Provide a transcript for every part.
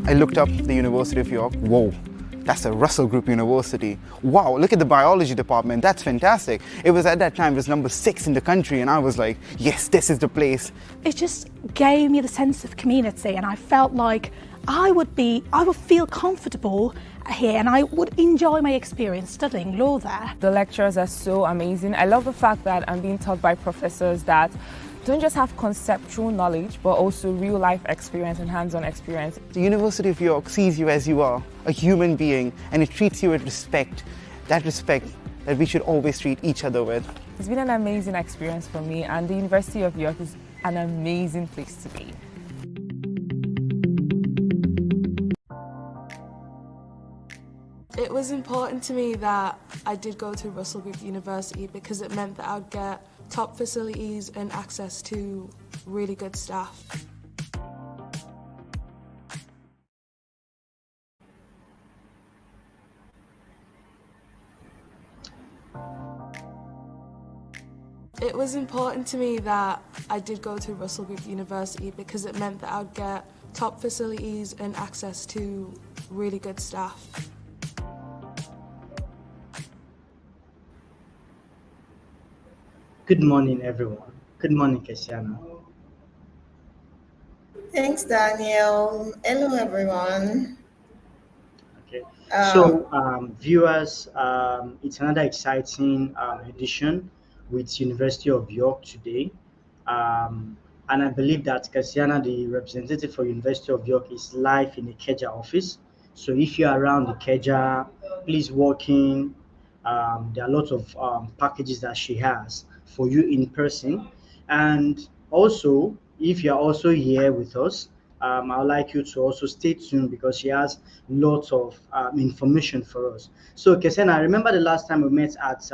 I looked up the University of York. Whoa, that's a Russell Group University. Wow, look at the biology department. That's fantastic. It was at that time, it was number 6 in the country, and I was like, yes, this is the place. It just gave me the sense of community, and I felt like I would feel comfortable here, and I would enjoy my experience studying law there. The lectures are so amazing. I love the fact that I'm being taught by professors that don't just have conceptual knowledge, but also real life experience and hands-on experience. The University of York sees you as you are, a human being, and it treats you with respect. That respect that we should always treat each other with. It's been an amazing experience for me, and the University of York is an amazing place to be. It was important to me that I did go to Russell Group University because it meant that I'd get top facilities and access to really good staff. It was important to me that I did go to Russell Group University because it meant that I'd get top facilities and access to really good staff. Good morning, everyone. Good morning, Kesiena. Thanks, Daniel. Hello, everyone. Okay. Viewers, it's another exciting edition with University of York today. And I believe that Kesiena, the representative for University of York, is live in the 𝗂𝐻𝐻 office. So if you're around the 𝗂𝐻𝐻, please walk in. There are lots of packages that she has for you in person. And also, if you're also here with us, I would like you to also stay tuned because she has lots of information for us. So Kesiena, I remember the last time we met at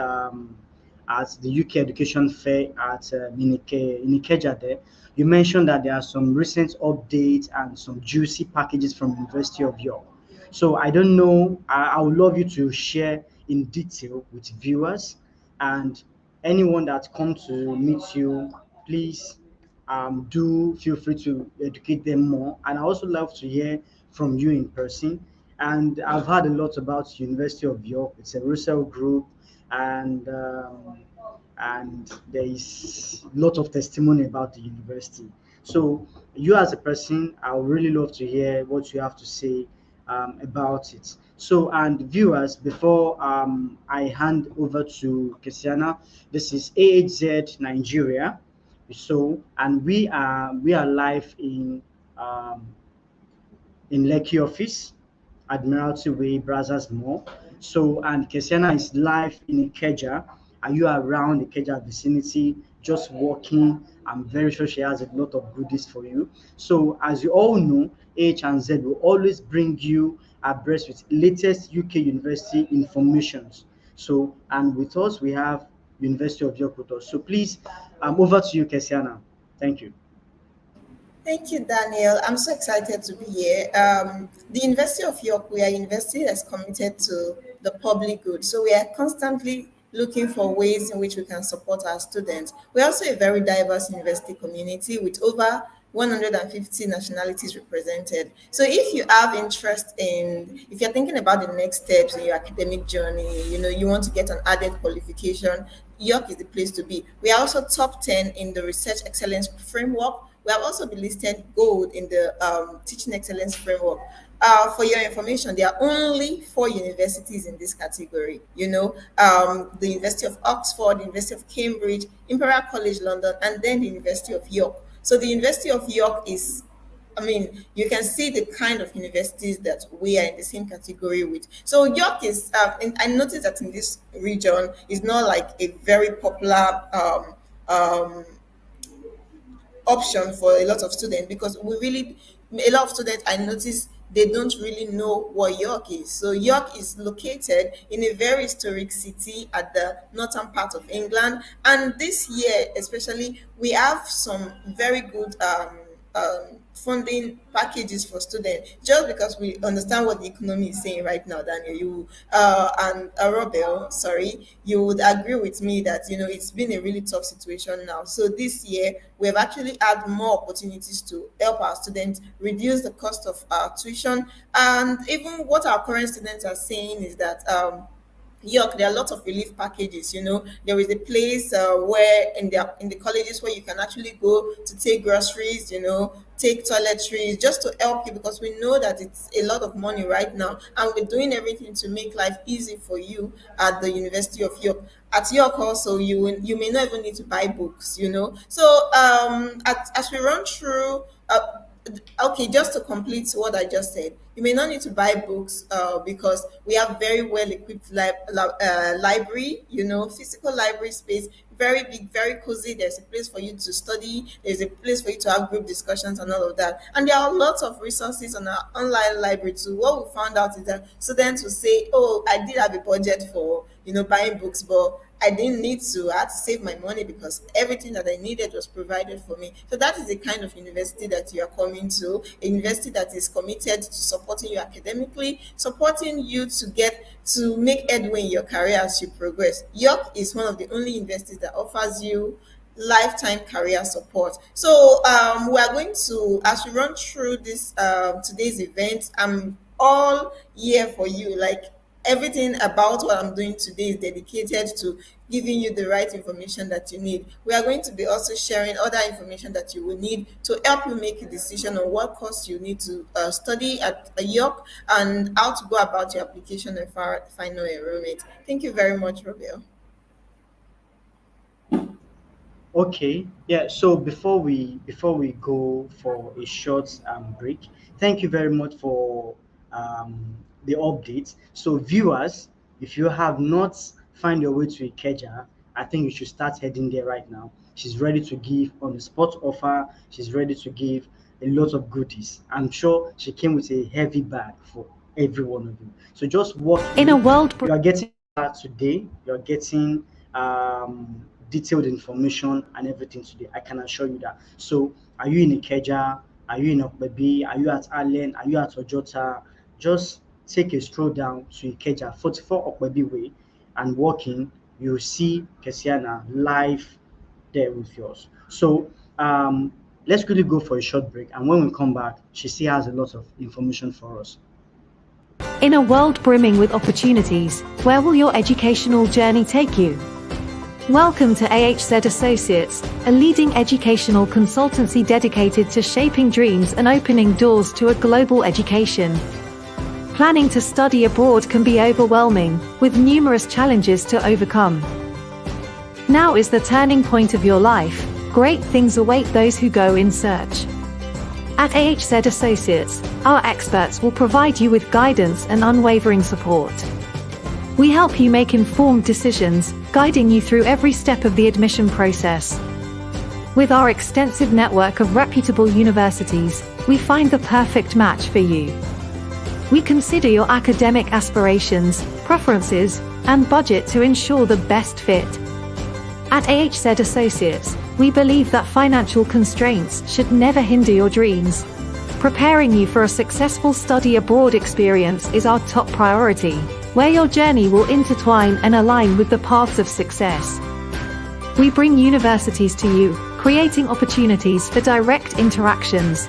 the UK Education Fair at in 𝗂𝐻𝐻 there. You mentioned that there are some recent updates and some juicy packages from University of York. So I don't know, I would love you to share in detail with viewers, and anyone that comes to meet you, please do feel free to educate them more. And I also love to hear from you in person. And I've heard a lot about University of York. It's a Russell Group, and there is a lot of testimony about the university. So you as a person, I would really love to hear what you have to say about it. So, and viewers, before I hand over to Kesiena, this is 𝗂𝐻𝐻 Nigeria. So, and we are live in Lekki office, Admiralty Way, Brazos Mall. So, and Kesiena is live in 𝗂𝐻𝐻. Are you around the 𝗂𝐻𝐻 vicinity? Just walking. I'm very sure she has a lot of goodies for you. So, as you all know, 𝗂𝐻&Z will always bring you abreast with latest UK university informations. So, and with us, we have University of York with us. So please, over to you, Kesiena. Thank you. Thank you, Daniel. I'm so excited to be here. The University of York, we are a university that's committed to the public good. So we are constantly looking for ways in which we can support our students. We're also a very diverse university community with over 150 nationalities represented. So if you have interest if you're thinking about the next steps in your academic journey, you want to get an added qualification, York is the place to be. We are also top 10 in the Research Excellence Framework. We have also been listed gold in the Teaching Excellence Framework. For your information, there are only 4 universities in this category. The University of Oxford, the University of Cambridge, Imperial College London, and then the University of York. So the University of York is, you can see the kind of universities that we are in the same category with. So York is, I noticed that in this region, is not like a very popular option for a lot of students, because a lot of students, I noticed, they don't really know what York is. So York is located in a very historic city at the northern part of England. And this year, especially, we have some very good funding packages for students, just because we understand what the economy is saying right now. Daniel, you and Robel, sorry, you would agree with me that it's been a really tough situation now. So this year we have actually had more opportunities to help our students reduce the cost of our tuition. And even what our current students are saying is that York, there are lots of relief packages. There is a place where in the colleges where you can actually go to take groceries, take toiletries, just to help you, because we know that it's a lot of money right now, and we're doing everything to make life easy for you at the University of York. At York also, you may not even need to buy books. So as we run through. Okay, just to complete what I just said, you may not need to buy books because we have very well equipped library, physical library space, very big, very cozy. There's a place for you to study, there's a place for you to have group discussions and all of that. And there are lots of resources on our online library too. What we found out is that students will say, oh, I did have a budget for buying books, but I didn't need to. I had to save my money because everything that I needed was provided for me. So that is the kind of university that you are coming to, a university that is committed to supporting you academically, supporting you to make headway in your career as you progress. York is one of the only universities that offers you lifetime career support. So we are going to, as we run through this today's event, I'm all here for you. Like, everything about what I'm doing today is dedicated to giving you the right information that you need. We are going to be also sharing other information that you will need to help you make a decision on what course you need to study at York and how to go about your application and final enrollment. Thank you very much, Robel. Okay, yeah. So before we go for a short break, thank you very much for the updates. So viewers, if you have not found your way to 𝗂𝐻𝐻𝐿, I think you should start heading there right now. She's ready to give on the spot offer. She's ready to give a lot of goodies. I'm sure she came with a heavy bag for every one of you. So just walk in a world. You are getting that today. You are getting detailed information and everything today. I can assure you that. So are you in 𝗂𝐻𝐻𝐿? Are you in 𝗂𝐵𝐵? Are you at Allen? Are you at Ojota? Just take a stroll down to 𝗂𝐻𝐻𝐿, 44 𝗂𝐵𝐵 Way, and walking, you'll see Kesiena live there with yours. So let's quickly go for a short break, and when we come back, she still has a lot of information for us. In a world brimming with opportunities, where will your educational journey take you? Welcome to 𝗂𝐻𝐻𝗲 Associates, a leading educational consultancy dedicated to shaping dreams and opening doors to a global education. Planning to study abroad can be overwhelming, with numerous challenges to overcome. Now is the turning point of your life. Great things await those who go in search. At 𝗂𝐻𝐻𝐲 Associates, our experts will provide you with guidance and unwavering support. We help you make informed decisions, guiding you through every step of the admission process. With our extensive network of reputable universities, we find the perfect match for you. We consider your academic aspirations, preferences, and budget to ensure the best fit. At 𝗂𝐻𝐻𝐲 Associates, we believe that financial constraints should never hinder your dreams. Preparing you for a successful study abroad experience is our top priority, where your journey will intertwine and align with the paths of success. We bring universities to you, creating opportunities for direct interactions.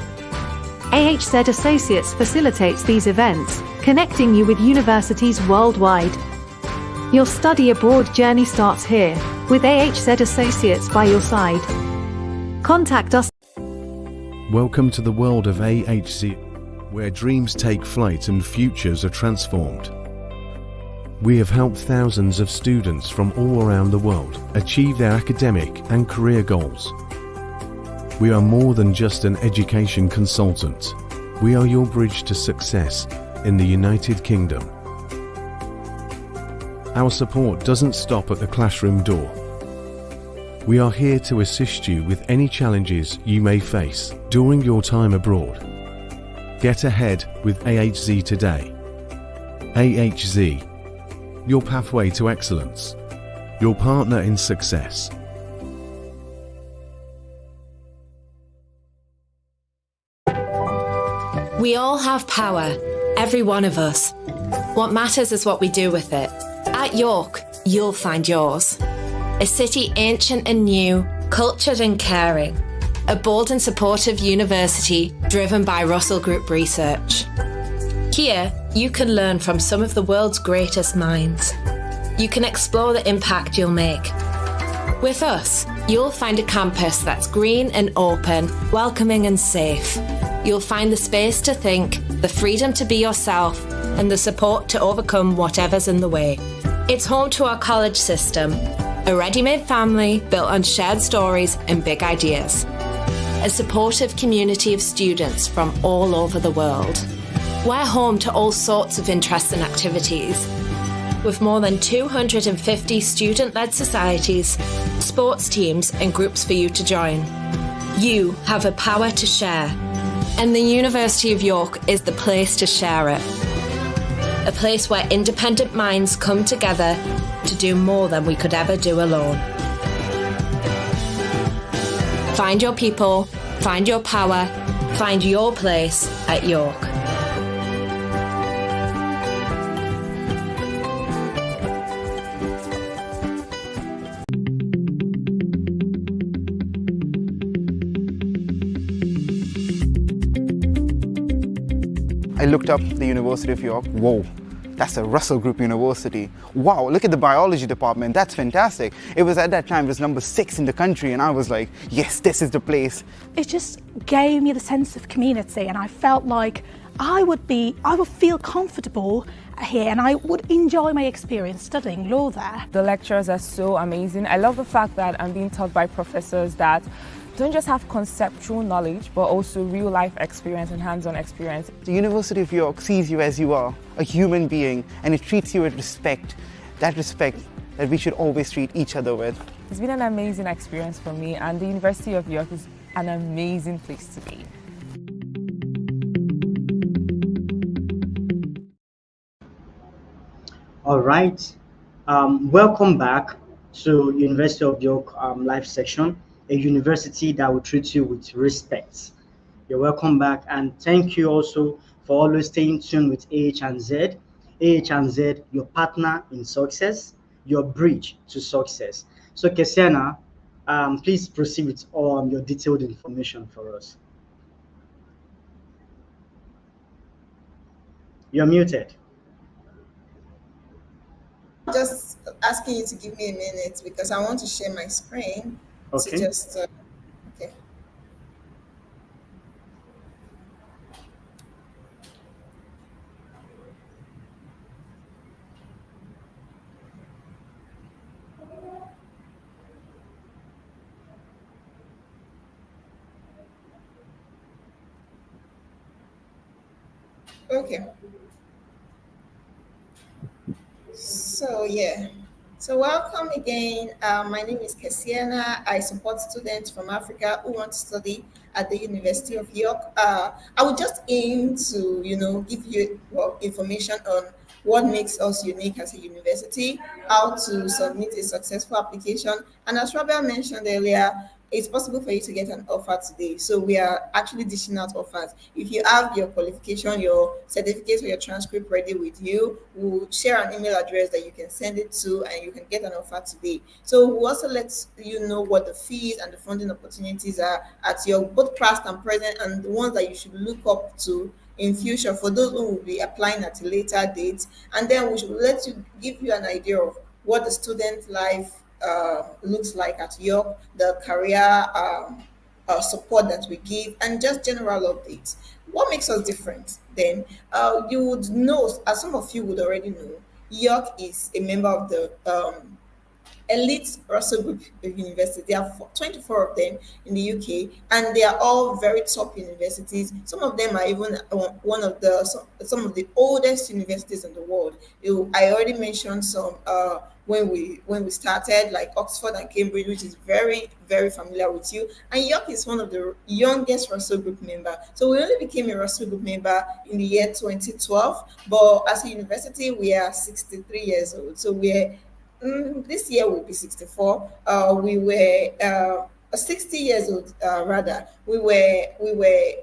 𝗂𝐻𝐻𝐲 Associates facilitates these events, connecting you with universities worldwide. Your study abroad journey starts here, with 𝗂𝐻𝐻𝐲 Associates by your side. Contact us. Welcome to the world of 𝗂𝐻𝐻𝐲, where dreams take flight and futures are transformed. We have helped thousands of students from all around the world achieve their academic and career goals. We are more than just an education consultant. We are your bridge to success in the United Kingdom. Our support doesn't stop at the classroom door. We are here to assist you with any challenges you may face during your time abroad. Get ahead with 𝗂𝐻𝐻𝐲 today. 𝗂𝐻𝐻𝐻𝐲, your pathway to excellence, your partner in success. We all have power, every one of us. What matters is what we do with it. At York, you'll find yours. A city ancient and new, cultured and caring. A bold and supportive university driven by Russell Group research. Here, you can learn from some of the world's greatest minds. You can explore the impact you'll make. With us, you'll find a campus that's green and open, welcoming and safe. You'll find the space to think, the freedom to be yourself, and the support to overcome whatever's in the way. It's home to our college system, a ready-made family built on shared stories and big ideas. A supportive community of students from all over the world. We're home to all sorts of interests and activities. With more than 250 student-led societies, sports teams and groups for you to join. You have a power to share, and the University of York is the place to share it. A place where independent minds come together to do more than we could ever do alone. Find your people, find your power, find your place at York. I looked up the University of York. Whoa, that's a Russell Group university. Wow, look at the biology department. That's fantastic. It was at that time, it was number 6 in the country, and I was like, yes, this is the place. It just gave me the sense of community, and I felt like I would feel comfortable here, and I would enjoy my experience studying law there. The lecturers are so amazing. I love the fact that I'm being taught by professors that don't just have conceptual knowledge, but also real-life experience and hands-on experience. The University of York sees you as you are, a human being, and it treats you with respect that we should always treat each other with. It's been an amazing experience for me, and the University of York is an amazing place to be. All right, welcome back to University of York live section, a university that will treat you with respect. You're welcome back, and thank you also for always staying tuned with 𝐴H&Z. 𝐴H&Z, your partner in success, your bridge to success. So Kesiena, please proceed with all your detailed information for us. You're muted. Just asking you to give me a minute because I want to share my screen. Okay. To just okay. Okay. So yeah. So welcome again. My name is Kesiena. I support students from Africa who want to study at the University of York. I would just aim to, give you information on what makes us unique as a university, how to submit a successful application, and as Rabia mentioned earlier, it's possible for you to get an offer today. So we are actually dishing out offers. If you have your qualification, your certificate, or your transcript ready with you, we'll share an email address that you can send it to, and you can get an offer today. So we'll also let you know what the fees and the funding opportunities are at your both past and present, and the ones that you should look up to in future for those who will be applying at a later date. And then we should give you an idea of what the student life looks like at York, the career support that we give, and just general updates. What makes us different then? You would know, as some of you would already know, York is a member of the elite Russell Group University. There are 24 of them in the UK, and they are all very top universities. Some of them are even some of the oldest universities in the world. I already mentioned some when we started, like Oxford and Cambridge, which is very, very familiar with you. And York is one of the youngest Russell Group member. So we only became a Russell Group member in the year 2012, but as a university, we are 63 years old. So we're this year will be 64. We were 60 years old, rather. We were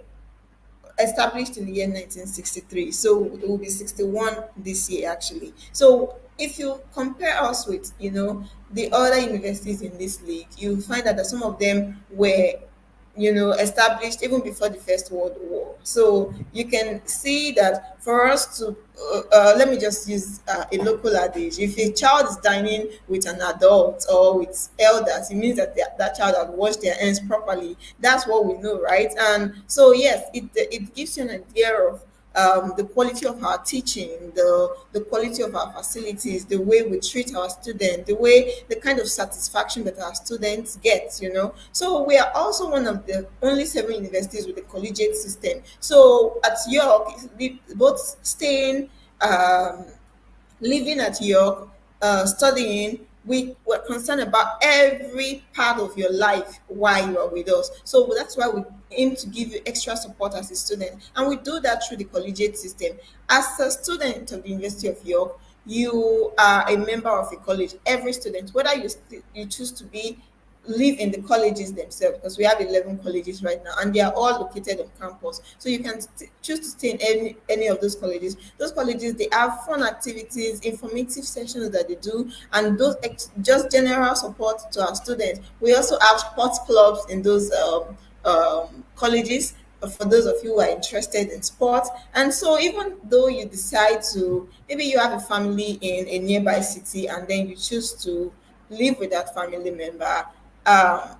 established in the year 1963. So it will be 61 this year, actually. So if you compare us with, the other universities in this league, you find that some of them were established even before the First World War. So you can see that for us to, let me just use a local adage. If a child is dining with an adult or with elders, it means that that child has washed their hands properly. That's what we know, right? And so, yes, it gives you an idea of the quality of our teaching, the quality of our facilities, the way we treat our students, the kind of satisfaction that our students get, So we are also one of the only 7 universities with a collegiate system. So at York, both staying, living at York, studying, we're concerned about every part of your life while you are with us. So that's why we aim to give you extra support as a student. And we do that through the collegiate system. As a student of the University of York, you are a member of a college. Every student, whether you choose to live in the colleges themselves, because we have 11 colleges right now, and they are all located on campus. So you can choose to stay in any of those colleges. Those colleges, they have fun activities, informative sessions that they do, and those just general support to our students. We also have sports clubs in those colleges for those of you who are interested in sports. And so even though you decide to, maybe you have a family in a nearby city and then you choose to live with that family member,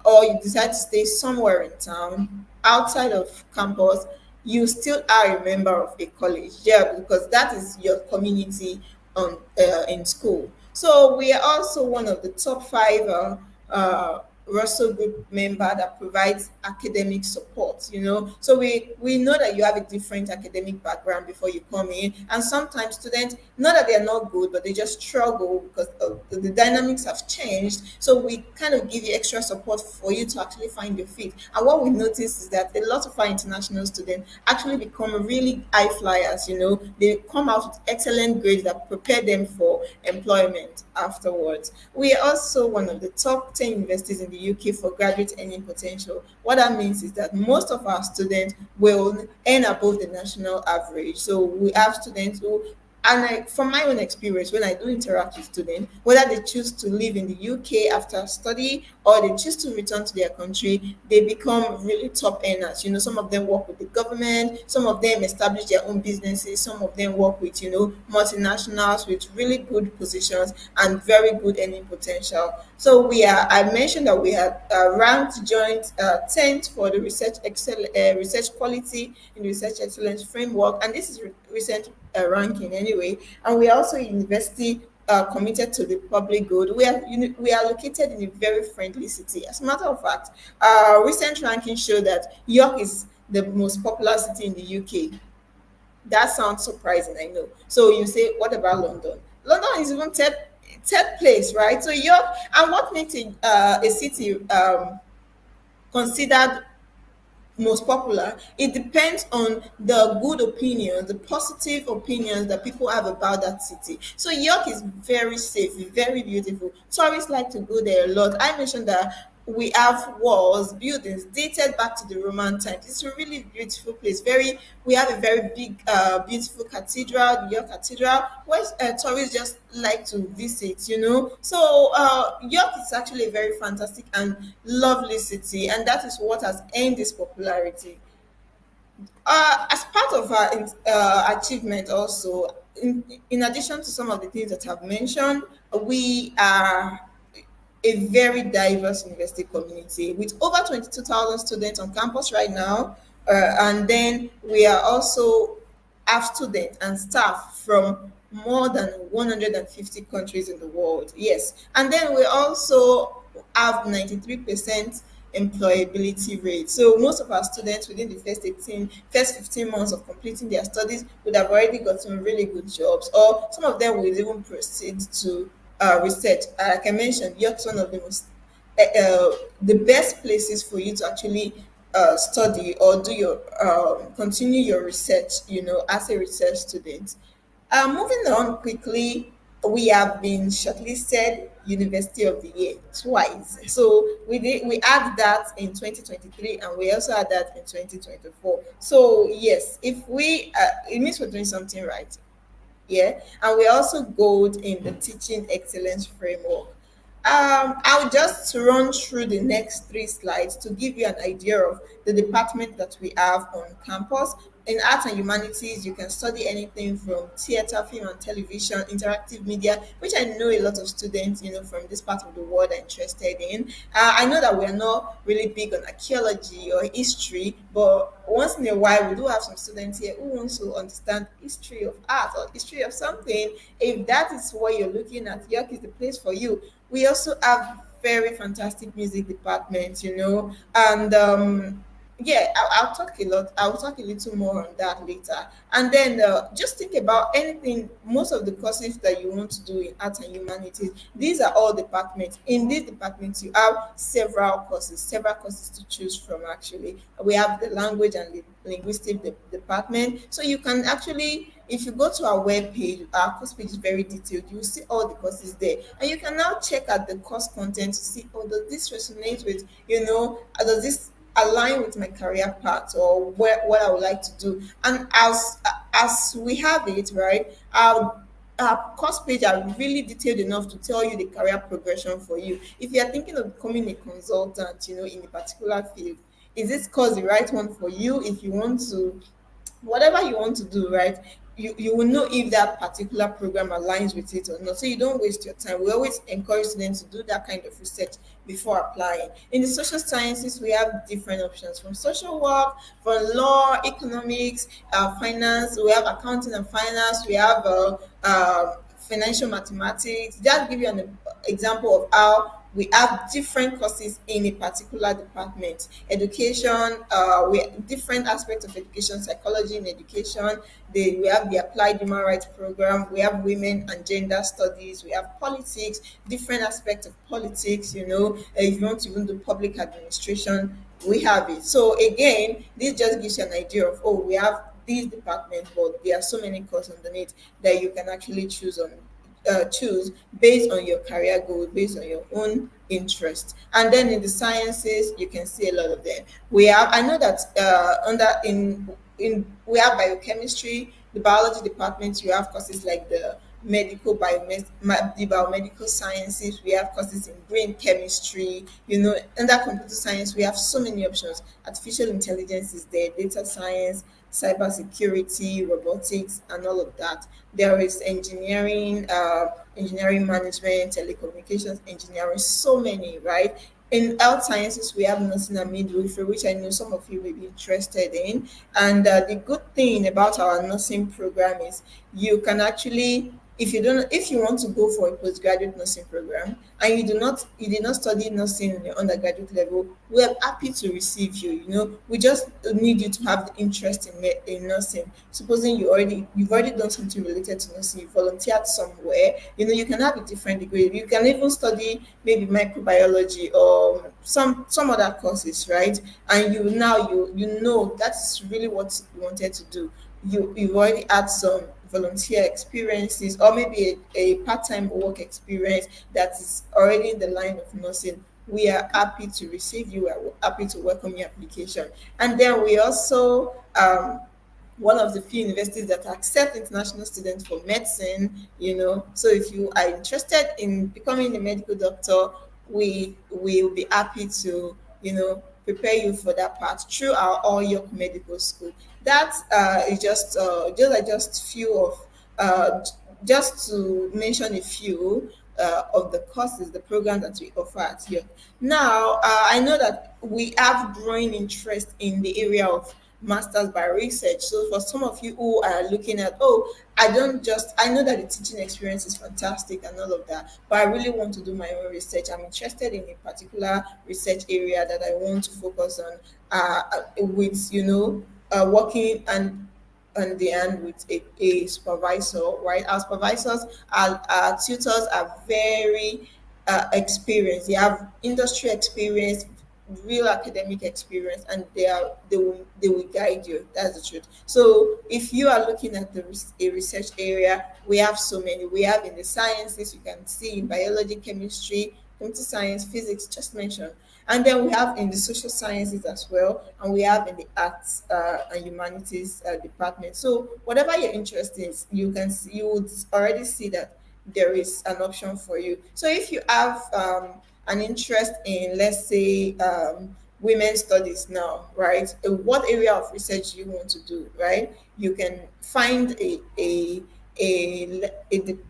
or you decide to stay somewhere in town outside of campus, you still are a member of a college, because that is your community in school. So we are also one of the top 5 Russell Group member that provides academic support, So we know that you have a different academic background before you come in. And sometimes students, not that they're not good, but they just struggle because the dynamics have changed. So we kind of give you extra support for you to actually find your feet. And what we notice is that a lot of our international students actually become really high flyers, They come out with excellent grades that prepare them for employment afterwards. We are also one of the top 10 universities in the UK for graduate earning potential. What that means is that most of our students will earn above the national average. So we have students who, from my own experience, when I do interact with students, whether they choose to live in the UK after study or they choose to return to their country, they become really top earners. Some of them work with the government, some of them establish their own businesses, some of them work with, multinationals with really good positions and very good earning potential. So I mentioned that we are ranked joint 10th for the research quality in the research excellence framework, and this is recent ranking anyway. And we are also a university committed to the public good. We are located in a very friendly city. As a matter of fact, recent rankings show that York is the most popular city in the UK. That sounds surprising, I know. So you say, what about London? London is even third place, right? So York, and what makes a city considered most popular, it depends on the good opinions, the positive opinions that people have about that city. So York is very safe, very beautiful. Tourists like to go there a lot. I mentioned that we have walls, buildings dated back to the Roman times. It's a really beautiful place. We have a very big, beautiful cathedral, the York Cathedral, where tourists just like to visit, So York is actually a very fantastic and lovely city, and that is what has earned this popularity. As part of our achievement also, in addition to some of the things that I've mentioned, we are a very diverse university community with over 22,000 students on campus right now. And then we are also have students and staff from more than 150 countries in the world. Yes. And then we also have 93% employability rate. So most of our students within the first 15 months of completing their studies would have already gotten really good jobs, or some of them will even proceed to research. Like I mentioned, York is one of the best places for you to actually study or do your continue your research, as a research student. Moving on quickly, we have been shortlisted University of the Year twice. So we had that in 2023 and we also had that in 2024. So yes, if we it means we're doing something right. Yeah, and we also gold in the teaching excellence framework. I'll just run through the next three slides to give you an idea of the department that we have on campus. In arts and humanities, you can study anything from theater, film and television, interactive media, which I know a lot of students, from this part of the world are interested in. I know that we are not really big on archaeology or history, but once in a while, we do have some students here who want to understand history of art or history of something. If that is what you're looking at, York is the place for you. We also have very fantastic music department, and yeah, I'll talk a lot. I'll talk a little more on that later. And then just think about anything, most of the courses that you want to do in arts and humanities. These are all departments. In these departments, you have several courses to choose from. Actually, we have the language and linguistic department. So you can actually, if you go to our web page, our course page is very detailed. You will see all the courses there, and you can now check out the course content to see, oh, does this resonate with, does this align with my career path or what I would like to do. And as we have it, right, our course page are really detailed enough to tell you the career progression for you. If you are thinking of becoming a consultant, in a particular field, is this course the right one for you? If you want to, whatever you want to do, right, you will know if that particular program aligns with it or not. So you don't waste your time. We always encourage students to do that kind of research before applying. In the social sciences, we have different options from social work, from law, economics, finance. We have accounting and finance. We have financial mathematics. Just give you an example of how we have different courses in a particular department. Education, we have different aspects of education, psychology in education. We have the applied human rights program. We have women and gender studies. We have politics, different aspects of politics. If you want to even do public administration, we have it. So again, this just gives you an idea of, we have these departments, but there are so many courses underneath that you can actually choose based on your career goal, based on your own interest. And then in the sciences, you can see a lot of them. I know that we have biochemistry, the biology department. You have courses like the biomedical sciences. We have courses in brain chemistry. Under computer science, we have so many options. Artificial intelligence is there, data science, cybersecurity, robotics, and all of that. There is engineering, engineering management, telecommunications engineering, so many, right? In health sciences, we have nursing and midwifery, which I know some of you may be interested in. And the good thing about our nursing program is you can actually, if you want to go for a postgraduate nursing program and you did not study nursing in your undergraduate level, we are happy to receive you. We just need you to have the interest in nursing. Supposing you've already done something related to nursing, you volunteered somewhere, you can have a different degree. You can even study maybe microbiology or some other courses, right? And you know that's really what you wanted to do. You've already had some volunteer experiences or maybe a part-time work experience that is already in the line of nursing. We are happy to receive you. We are happy to welcome your application. And then we also one of the few universities that accept international students for medicine. So if you are interested in becoming a medical doctor, we will be happy to prepare you for that part through our All York Medical School. That is just few of just to mention a few of the courses, the program that we offer at York. Now, I know that we have growing interest in the area of masters by research. So for some of you who are looking at, I know that the teaching experience is fantastic and all of that, but I really want to do my own research. I'm interested in a particular research area that I want to focus on with, working and the end with a supervisor, right? Our supervisors, our tutors are very experienced. They have industry experience, real academic experience, and they will guide you. That's the truth. So if you are looking at a research area, we have so many. We have in the sciences, you can see in biology, chemistry, computer science, physics, just mentioned. And then we have in the social sciences as well, and we have in the arts and humanities department. So whatever your interest is, you would already see that there is an option for you. So if you have an interest in, let's say, women's studies now, right? What area of research you want to do, right? You can find a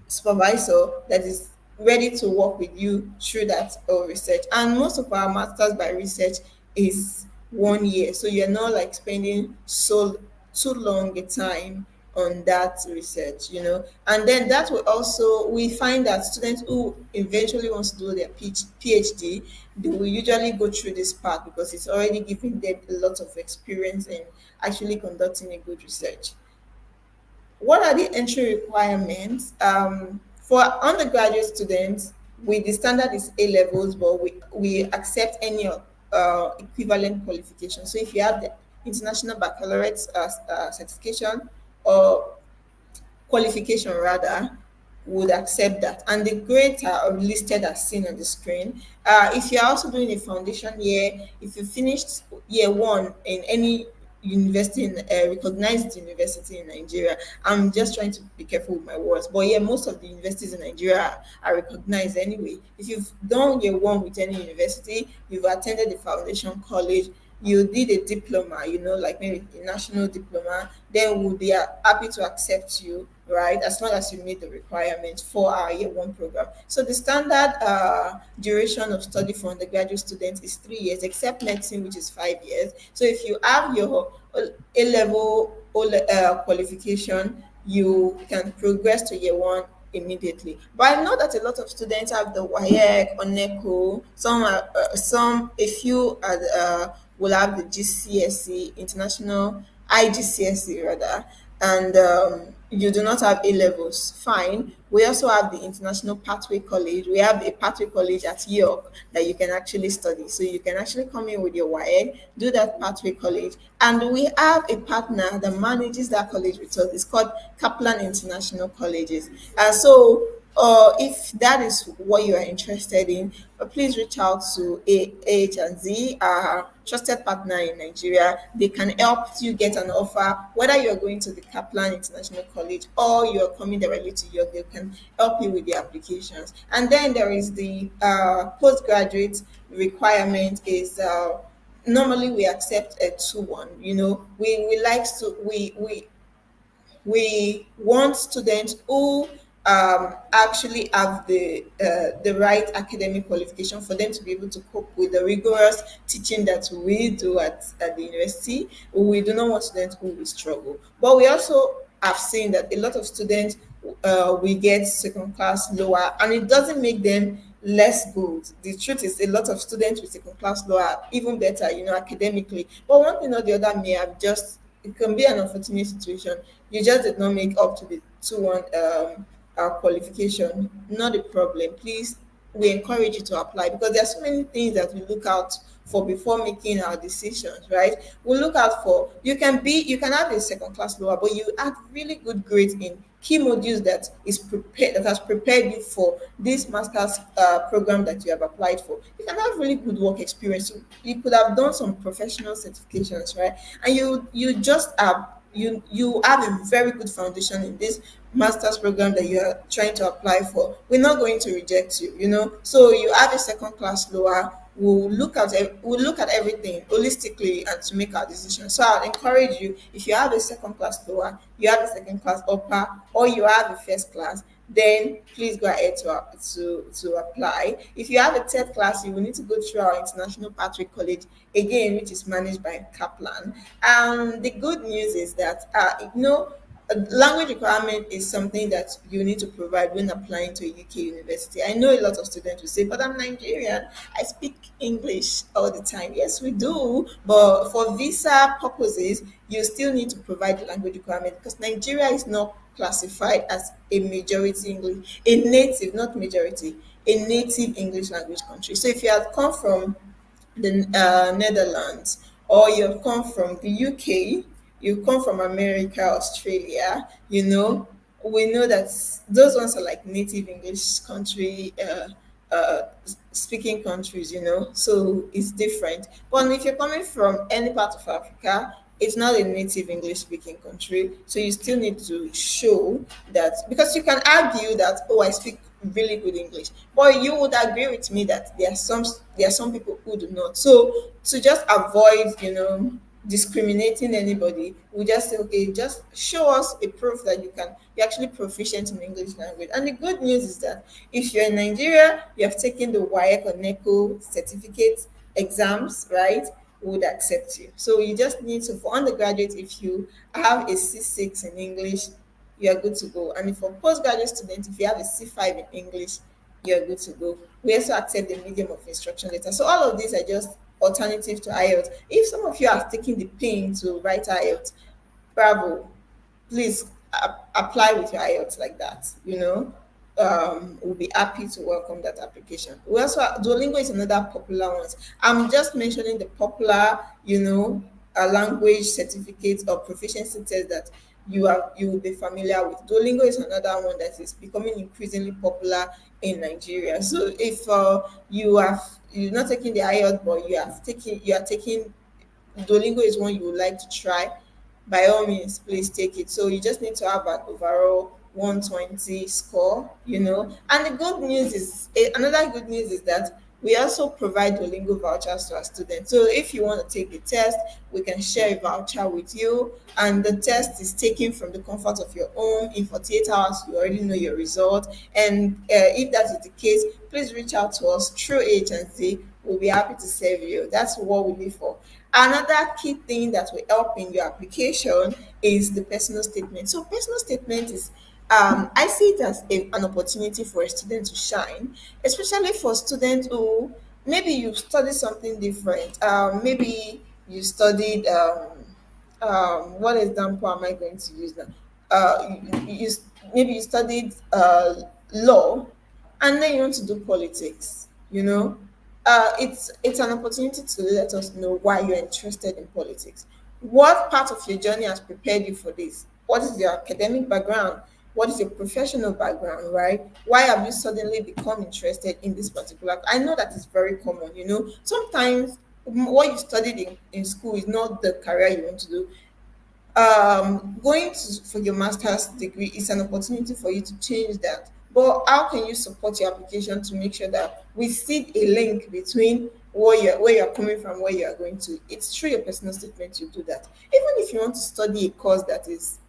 supervisor that is ready to work with you through that research. And most of our masters by research is 1 year, so you're not like spending so too long a time on that research, and then that will also, we find that students who eventually want to do their PhD, they will usually go through this path because it's already giving them a lot of experience in actually conducting a good research. What are the entry requirements? For undergraduate students, the standard is A levels, but we accept any equivalent qualification. So if you have the international baccalaureate certification or qualification rather, would accept that, and the grades are listed as seen on the screen. If you're also doing a foundation year, if you finished year one in any university in recognized university in Nigeria, I'm just trying to be careful with my words, but yeah, most of the universities in Nigeria are recognized anyway. If you've done year one with any university, you've attended the foundation college, you did a diploma, like maybe a national diploma, then we'll be happy to accept you, right? As long as you meet the requirements for our year one program. So the standard duration of study for undergraduate students is 3 years, except medicine, which is 5 years. So if you have your A-level qualification, you can progress to year one immediately. But I know that a lot of students have the WAEC or NECO. A few will have the GCSE, international IGCSE rather, and you do not have A levels. Fine. We also have the International Pathway College. We have a pathway college at York that you can actually study. So you can actually come in with your WAEC, do that pathway college, and we have a partner that manages that college with us. It's called Kaplan International Colleges. So if that is what you are interested in, please reach out to 𝗂𝐻&Z, our trusted partner in Nigeria. They can help you get an offer, whether you're going to the Kaplan International College or you're coming directly to York. They can help you with the applications. And then there is the postgraduate requirement is normally we accept a 2-1. We want students who actually have the right academic qualification for them to be able to cope with the rigorous teaching that we do at the university. We do not want students who will struggle. But we also have seen that a lot of students we get second class lower, and it doesn't make them less good. The truth is, a lot of students with second class lower are even better, academically. But one thing or the other may have it can be an unfortunate situation. You just did not make up to the 2-1 qualification. Not a problem. Please, we encourage you to apply, because there are so many things that we look out for before making our decisions, right? We look out for, you can have a second class lower, but you have really good grades in key modules that has prepared you for this master's program that you have applied for. You can have really good work experience. You could have done some professional certifications, right? And you just have you have a very good foundation in this master's program that you are trying to apply for. We're not going to reject you, So you have a second class lower. We'll look at everything holistically and to make our decision. So I'll encourage you, if you have a second class lower, you have a second class upper, or you have a first class, then please go ahead to apply. If you have a third class, you will need to go through our International Pathway College again, which is managed by Kaplan. The good news is that language requirement is something that you need to provide when applying to a UK university. I know a lot of students will say, but I'm Nigerian, I speak English all the time. Yes, we do, but for visa purposes, you still need to provide the language requirement, because Nigeria is not classified as a majority English, a native English language country. So if you have come from the Netherlands, or you've come from the UK, you come from America, Australia, we know that those ones are like native English country speaking countries, so it's different. But if you're coming from any part of Africa, it's not a native English speaking country, so you still need to show that, because you can argue that, oh, I speak really good English, but you would agree with me that there are some people who do not. So to just avoid, discriminating anybody, we just say, okay, just show us a proof that you're actually proficient in English language. And the good news is that if you're in Nigeria, you have taken the WAEC or NECO certificate exams, right? We would accept you. So you just need to, for undergraduate, if you have a C6 in English, you are good to go. And for postgraduate students, if you have a C5 in English, you're good to go. We also accept the medium of instruction letter. So all of these are just alternative to IELTS. If some of you are taking the pain to write IELTS, bravo, please apply with your IELTS like that. We'll be happy to welcome that application. We also Duolingo is another popular one. I'm just mentioning the popular, language certificates or proficiency tests that you will be familiar with. Duolingo is another one that is becoming increasingly popular in Nigeria. So if you're not taking the IELTS, but you are taking Duolingo is one you would like to try, by all means, please take it. So you just need to have an overall 120 score, And the good news is, another good news is that we also provide Duolingo vouchers to our students. So if you want to take the test, we can share a voucher with you. And the test is taken from the comfort of your home. In 48 hours, you already know your result. And if that is the case, please reach out to us through agency. We'll be happy to serve you. That's what we live for. Another key thing that will help in your application is the personal statement. So personal statement is, I see it as an opportunity for a student to shine, especially for students who maybe you studied something different. Maybe you studied, what example am I going to use now? Maybe you studied law, and then you want to do politics, It's an opportunity to let us know why you're interested in politics. What part of your journey has prepared you for this? What is your academic background? What is your professional background, right? Why have you suddenly become interested in this particular? I know that is very common, Sometimes what you studied in school is not the career you want to do. For your master's degree is an opportunity for you to change that. But how can you support your application to make sure that we see a link between where you're coming from, where you are going to? It's through your personal statement you do that. Even if you want to study a course that is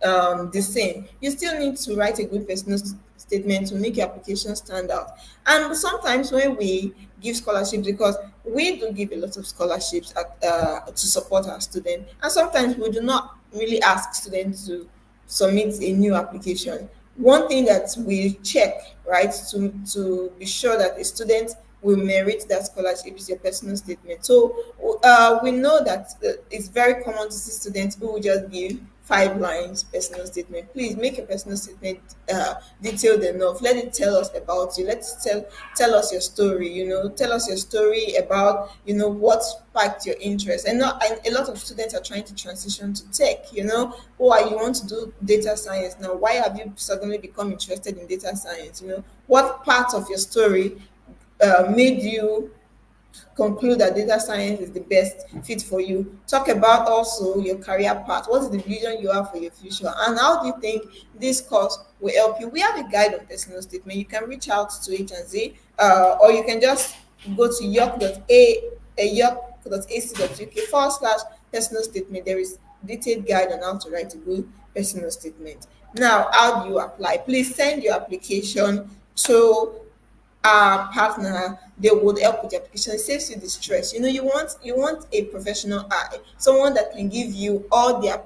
the same, you still need to write a good personal statement to make your application stand out. And sometimes when we give scholarships, because we do give a lot of scholarships to support our students, and sometimes we do not really ask students to submit a new application. One thing that we check, right, to be sure that a student will merit that scholarship is your personal statement. So we know that it's very common to see students who will just give 5 lines personal statement. Please make a personal statement detailed enough. Let it tell us about you. Let's tell us your story. Tell us your story about what sparked your interest. And a lot of students are trying to transition to tech. Why you want to do data science now? Why have you suddenly become interested in data science? What part of your story made you conclude that data science is the best fit for you? Talk about also your career path. What is the vision you have for your future, and how do you think this course will help you? We have a guide on personal statement. You can reach out to agency, or you can just go to york.ac.uk/personal statement. There is detailed guide on how to write a good personal statement. Now, how do you apply? Please send your application to our partner. They would help with the application. It saves you the stress. You want a professional eye, someone that can give you all the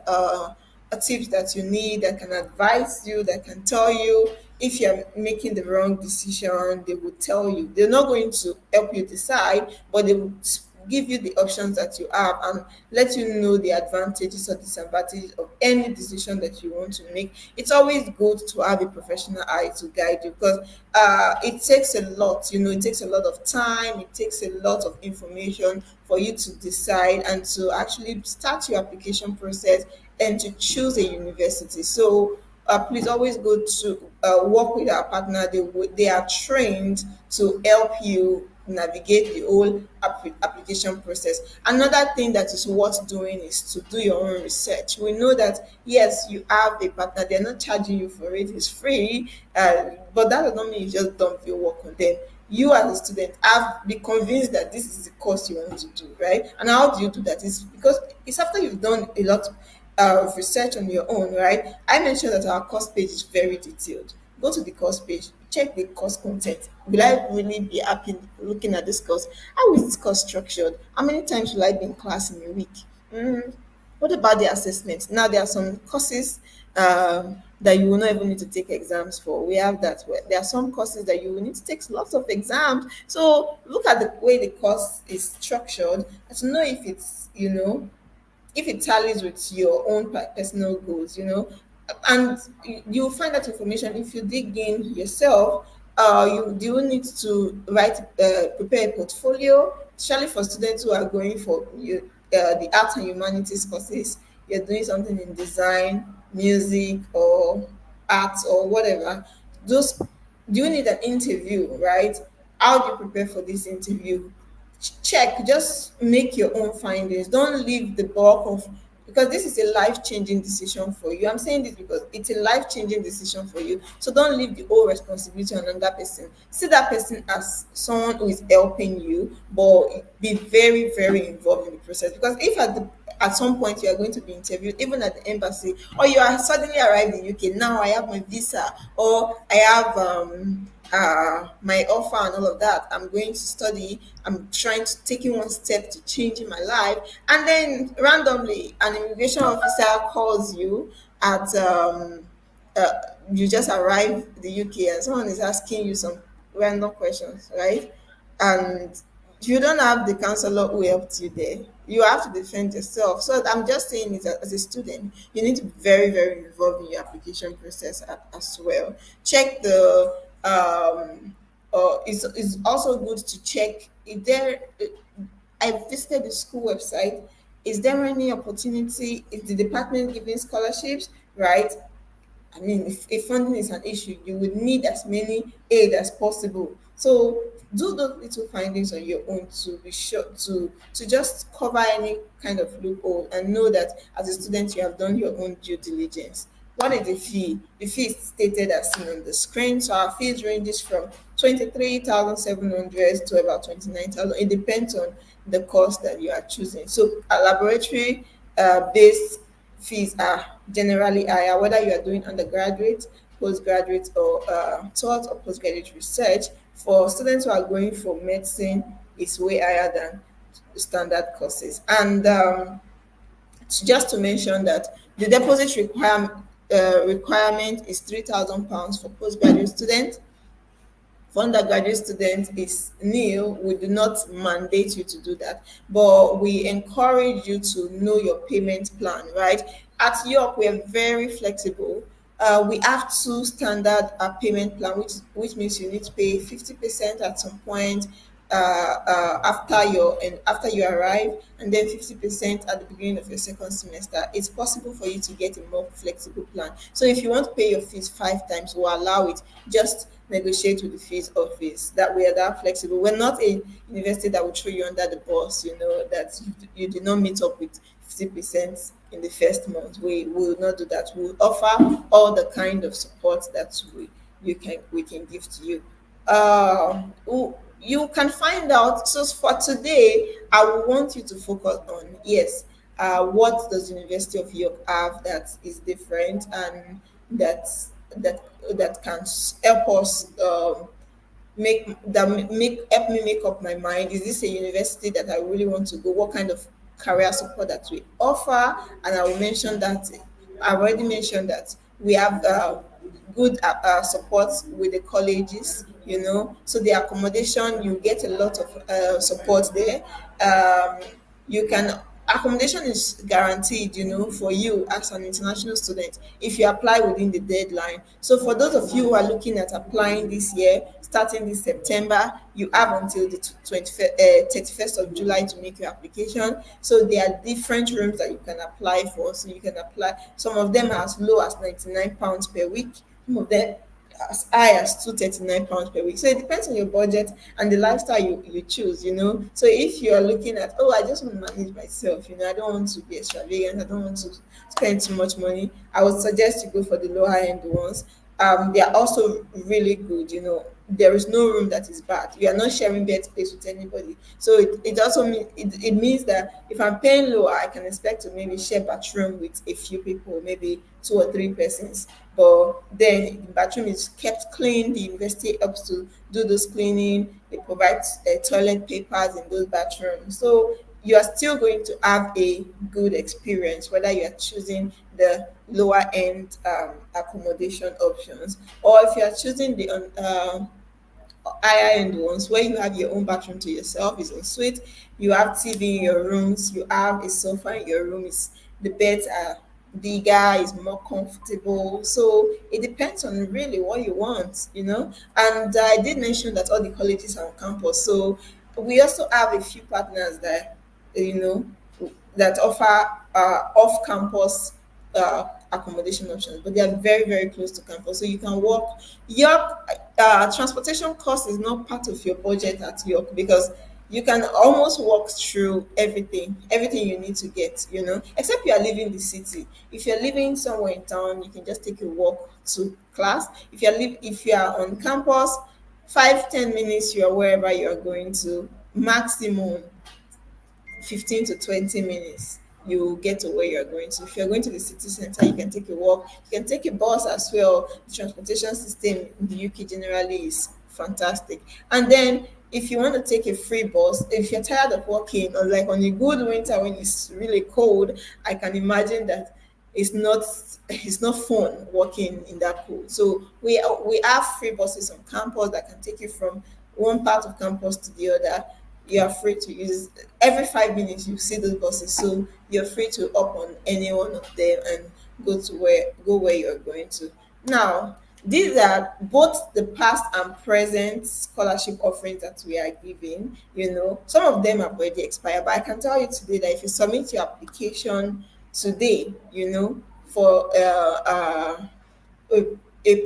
tips that you need, that can advise you, that can tell you if you're making the wrong decision. They will tell you. They're not going to help you decide, but they will give you the options that you have and let you know the advantages or disadvantages of any decision that you want to make. It's always good to have a professional eye to guide you, because it takes a lot, it takes a lot of time, it takes a lot of information for you to decide and to actually start your application process and to choose a university. So please always go to work with our partner. They are trained to help you navigate the whole application process. Another thing that is worth doing is to do your own research. We know that yes, you have a partner, they're not charging you for it, it's free, but that does not mean you just dump your work on them. You as a student be convinced that this is the course you want to do, right? And how do you do that? Is because it's after you've done a lot of research on your own, right? I mentioned that our course page is very detailed. Go to the course page, check the course content. Will I really be happy looking at this course? How is this course structured? How many times will I be in class in a week? What about the assessment? Now, there are some courses that you will not even need to take exams for. We have that. There are some courses that you will need to take lots of exams. So look at the way the course is structured and to know if it's, if it tallies with your own personal goals, and you'll find that information if you dig in yourself. You need to prepare a portfolio, especially for students who are going for the arts and humanities courses. You're doing something in design, music, or arts, or whatever. Do you need an interview, right? How do you prepare for this interview? Check, just make your own findings. Don't leave the bulk of, because this is a life-changing decision for you. I'm saying this because it's a life-changing decision for you. So don't leave the whole responsibility on another person. See that person as someone who is helping you, but be very, very involved in the process. Because if at some point you are going to be interviewed, even at the embassy, or you are suddenly arrived in UK, now I have my visa, or I have my offer and all of that, I'm going to study, I'm trying to take one step to changing my life, and then randomly an immigration officer calls you at you just arrived in the UK and someone is asking you some random questions, right? And you don't have the counselor who helped you there. You have to defend yourself. So I'm just saying it as a student, you need to be very, very involved in your application process as well. Check the it's also good to check if there. I visited the school website. Is there any opportunity? Is the department giving scholarships? Right. I mean, if funding is an issue, you would need as many aid as possible. So do those little findings on your own to be sure to just cover any kind of loophole and know that as a student you have done your own due diligence. What is the fee? The fee is stated as seen on the screen. So our fees ranges from 23,700 to about 29,000. It depends on the course that you are choosing. So laboratory based fees are generally higher, whether you are doing undergraduate, postgraduate, or third or postgraduate research. For students who are going for medicine, it's way higher than standard courses. And just to mention that the deposit requirement is £3,000 for postgraduate students. For undergraduate students, it's nil. We do not mandate you to do that, but we encourage you to know your payment plan, right? At York, we are very flexible. We have two standard payment plan, which means you need to pay 50% at some point after you arrive, and then 50% at the beginning of your second semester. It's possible for you to get a more flexible plan. So if you want to pay your fees 5 times, we'll allow it. Just negotiate with the fees office. That we are that flexible. We're not a university that will throw you under the bus, that you did not meet up with 50% in the first month. We will not do that. We'll offer all the kind of support that we can give to you. You can find out. So for today, I will want you to focus on, yes, what does the University of York have that is different and that can help us help me make up my mind. Is this a university that I really want to go? What kind of career support that we offer? And I will mention that I've already mentioned that we have good support with the colleges, so the accommodation, you get a lot of support there. You can Accommodation is guaranteed, for you as an international student if you apply within the deadline. So for those of you who are looking at applying this year, starting this September, you have until the 31st of July to make your application. So there are different rooms that you can apply for. So you can apply, some of them are as low as £99 per week, some of them as high as £239 per week. So it depends on your budget and the lifestyle you choose, So if you're looking at, I just want to manage myself, I don't want to be extravagant, I don't want to spend too much money, I would suggest you go for the lower end ones. They are also really good, there is no room that is bad. You are not sharing bed space with anybody. So it also it means that if I'm paying lower, I can expect to maybe share bathroom with a few people, maybe 2 or 3 persons. But then the bathroom is kept clean. The university helps to do those cleaning. They provide toilet papers in those bathrooms. So you are still going to have a good experience, whether you are choosing the lower end accommodation options, or if you are choosing the higher end ones where you have your own bathroom to yourself, is en suite, you have TV in your rooms, you have a sofa in your room, the beds are bigger, is more comfortable. So it depends on really what you want, And I did mention that all the colleges are on campus. So we also have a few partners that, that offer off-campus accommodation options, but they are very, very close to campus. So you can walk. Your transportation cost is not part of your budget at York, because you can almost walk through everything you need to get, except you are leaving the city. If you're living somewhere in town, you can just take a walk to class. If you are on campus, 5-10 minutes, you are wherever you are going to. Maximum 15 to 20 minutes, you get to where you're going to. If you're going to the city center, you can take a walk. You can take a bus as well. The transportation system in the UK generally is fantastic. And then if you want to take a free bus, if you're tired of walking, or like on a good winter when it's really cold, I can imagine that it's not fun walking in that cold. So we have free buses on campus that can take you from one part of campus to the other. You are free to use, every 5 minutes you see those buses, so you're free to up on any one of them and go where you're going to. Now, these are both the past and present scholarship offerings that we are giving. Some of them have already expired, but I can tell you today that if you submit your application today, for a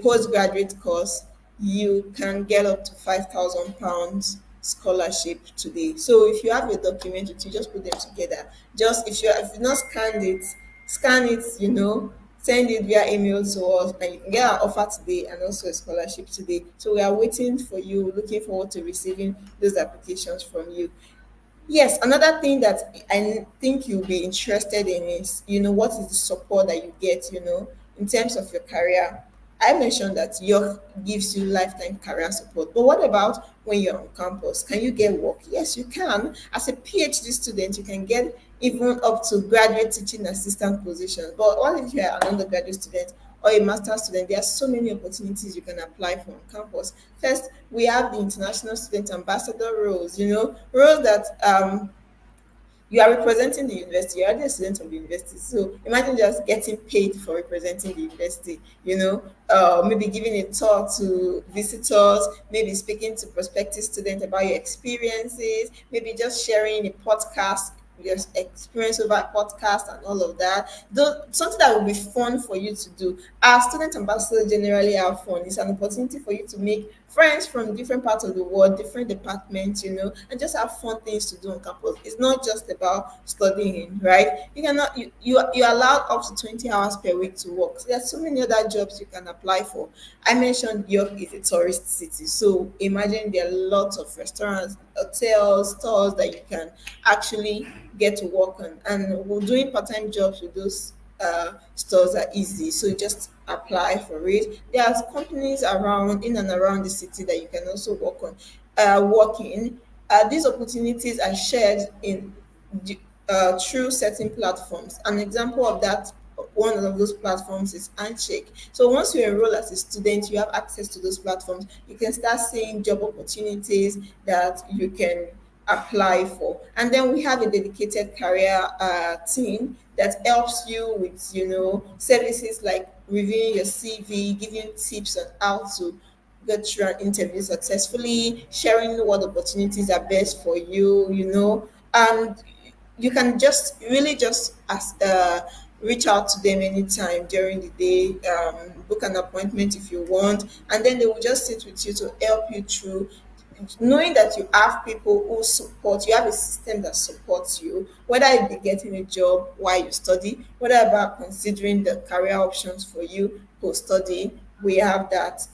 postgraduate course, you can get up to £5,000 scholarship today. So if you have your document with you, just put them together. Just if you've not scanned it, scan it, send it via email to us, and you can get an offer today and also a scholarship today. So we are waiting for you, looking forward to receiving those applications from you. Yes, another thing that I think you'll be interested in is, what is the support that you get, in terms of your career. I mentioned that York gives you lifetime career support, but what about when you're on campus? Can you get work? Yes, you can. As a PhD student, you can get even up to graduate teaching assistant positions. But what if you're an undergraduate student or a master's student? There are so many opportunities you can apply for on campus. First, we have the international student ambassador roles, roles that you are representing the university. You're already a student of the university. So imagine just getting paid for representing the university, maybe giving a tour to visitors, maybe speaking to prospective students about your experiences, maybe just sharing a podcast, your experience over a podcast and all of that. Something that will be fun for you to do. Our student ambassadors generally have fun. It's an opportunity for you to make friends from different parts of the world, different departments, and just have fun things to do on campus. It's not just about studying, right? You're allowed up to 20 hours per week to work. So there's so many other jobs you can apply for. I mentioned York is a tourist city, so imagine there are lots of restaurants, hotels, stores that you can actually get to work on, and we're doing part-time jobs with those stores are easy, so just apply for it. There are companies in and around the city that you can also work in. These opportunities are shared in through certain platforms. An example of that one of those platforms is Handshake. So once you enroll as a student, you have access to those platforms. You can start seeing job opportunities that you can apply for. And then we have a dedicated career team that helps you with, services like reviewing your CV, giving tips on how to get through an interview successfully, sharing what opportunities are best for you, and you can just really just reach out to them anytime during the day, book an appointment if you want, and then they will just sit with you to help you through, knowing that you have people who support you, have a system that supports you, whether it be getting a job while you study, whether about considering the career options for you post study. We have that,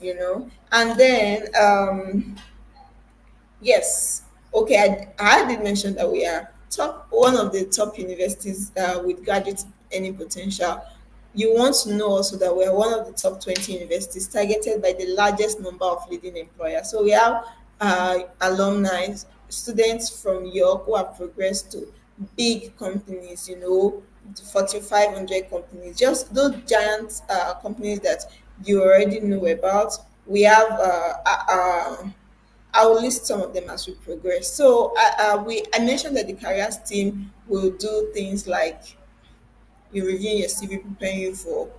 and then yes, okay, I did mention that we are one of the top universities with graduate earning potential. You want to know also that we are one of the top 20 universities targeted by the largest number of leading employers. So we have alumni, students from York who have progressed to big companies, 4,500 companies, just those giant companies that you already know about. We have I will list some of them as we progress. So I mentioned that the careers team will do things like you reviewing your CV, preparing you for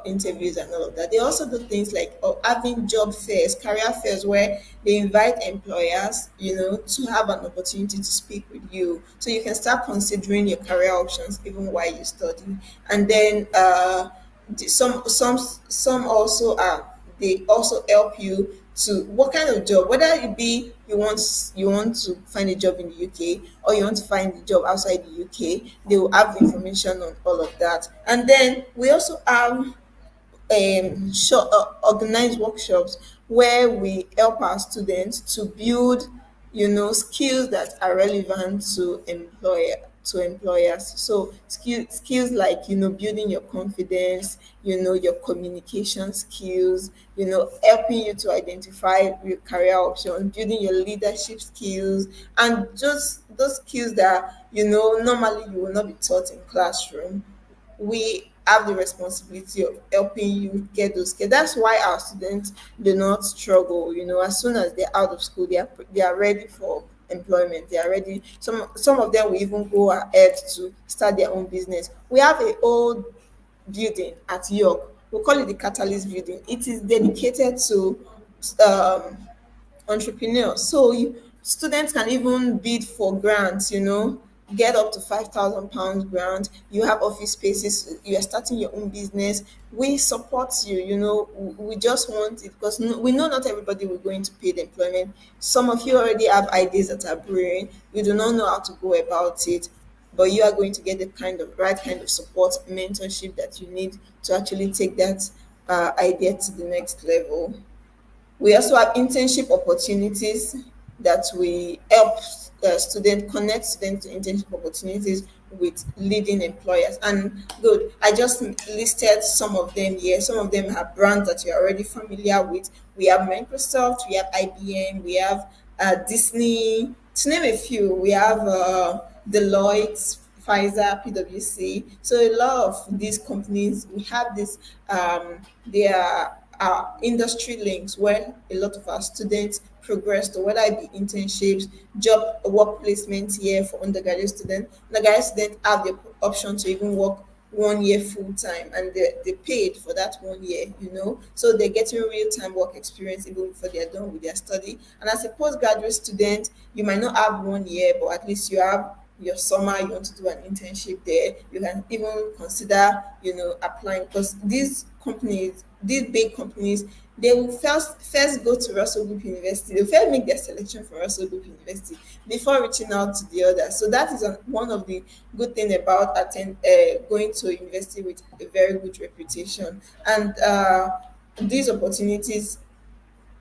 interviews and all of that. They also do things like having job fairs, career fairs, where they invite employers, to have an opportunity to speak with you, so you can start considering your career options even while you study. And then some also they also help you to what kind of job, whether it be you want to find a job in the UK or you want to find a job outside the UK. They will have information on all of that. And then we also have organized workshops where we help our students to build, skills that are relevant to employers. So skills like, building your confidence, your communication skills, helping you to identify your career options, building your leadership skills, and just those skills that, normally you will not be taught in classroom. We have the responsibility of helping you get those skills. That's why our students do not struggle. As soon as they're out of school, they are ready for employment. They are ready. Some of them will even go ahead to start their own business. We have a old building at York. We call it the Catalyst Building. It is dedicated to entrepreneurs. So students can even bid for grants, get up to £5,000 grant. You have office spaces, you are starting your own business. We support you, we just want it because we know not everybody will go into paid employment. Some of you already have ideas that are brewing. You do not know how to go about it, but you are going to get the right kind of support, mentorship that you need to actually take that idea to the next level. We also have internship opportunities that we help connect students to internship opportunities with leading employers. And good, I just listed some of them here. Some of them are brands that you're already familiar with. We have Microsoft, we have IBM, we have Disney, to name a few. We have Deloitte, Pfizer, PwC. So a lot of these companies, we have this, they are industry links where a lot of our students progress to, whether it be internships, job work placements here for undergraduate students. Undergraduate students have the option to even work 1 year full time, and they paid for that 1 year, so they're getting real time work experience even before they're done with their study. And as a postgraduate student, you might not have 1 year, but at least you have your summer. You want to do an internship there, you can even consider applying, because these big companies, they will first go to Russell Group University. They'll first make their selection for Russell Group University before reaching out to the others. So that is one of the good things about going to a university with a very good reputation. And these opportunities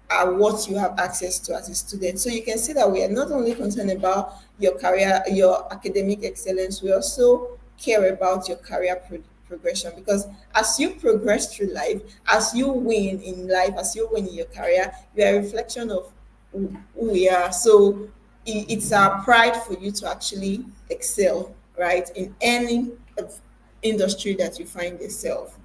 are what you have access to as a student. So you can see that we are not only concerned about your career, your academic excellence, we also care about your career progression, because as you progress through life, as you win in life, as you win in your career, you are a reflection of who we are. So it's our pride for you to actually excel, right, in any industry that you find yourself.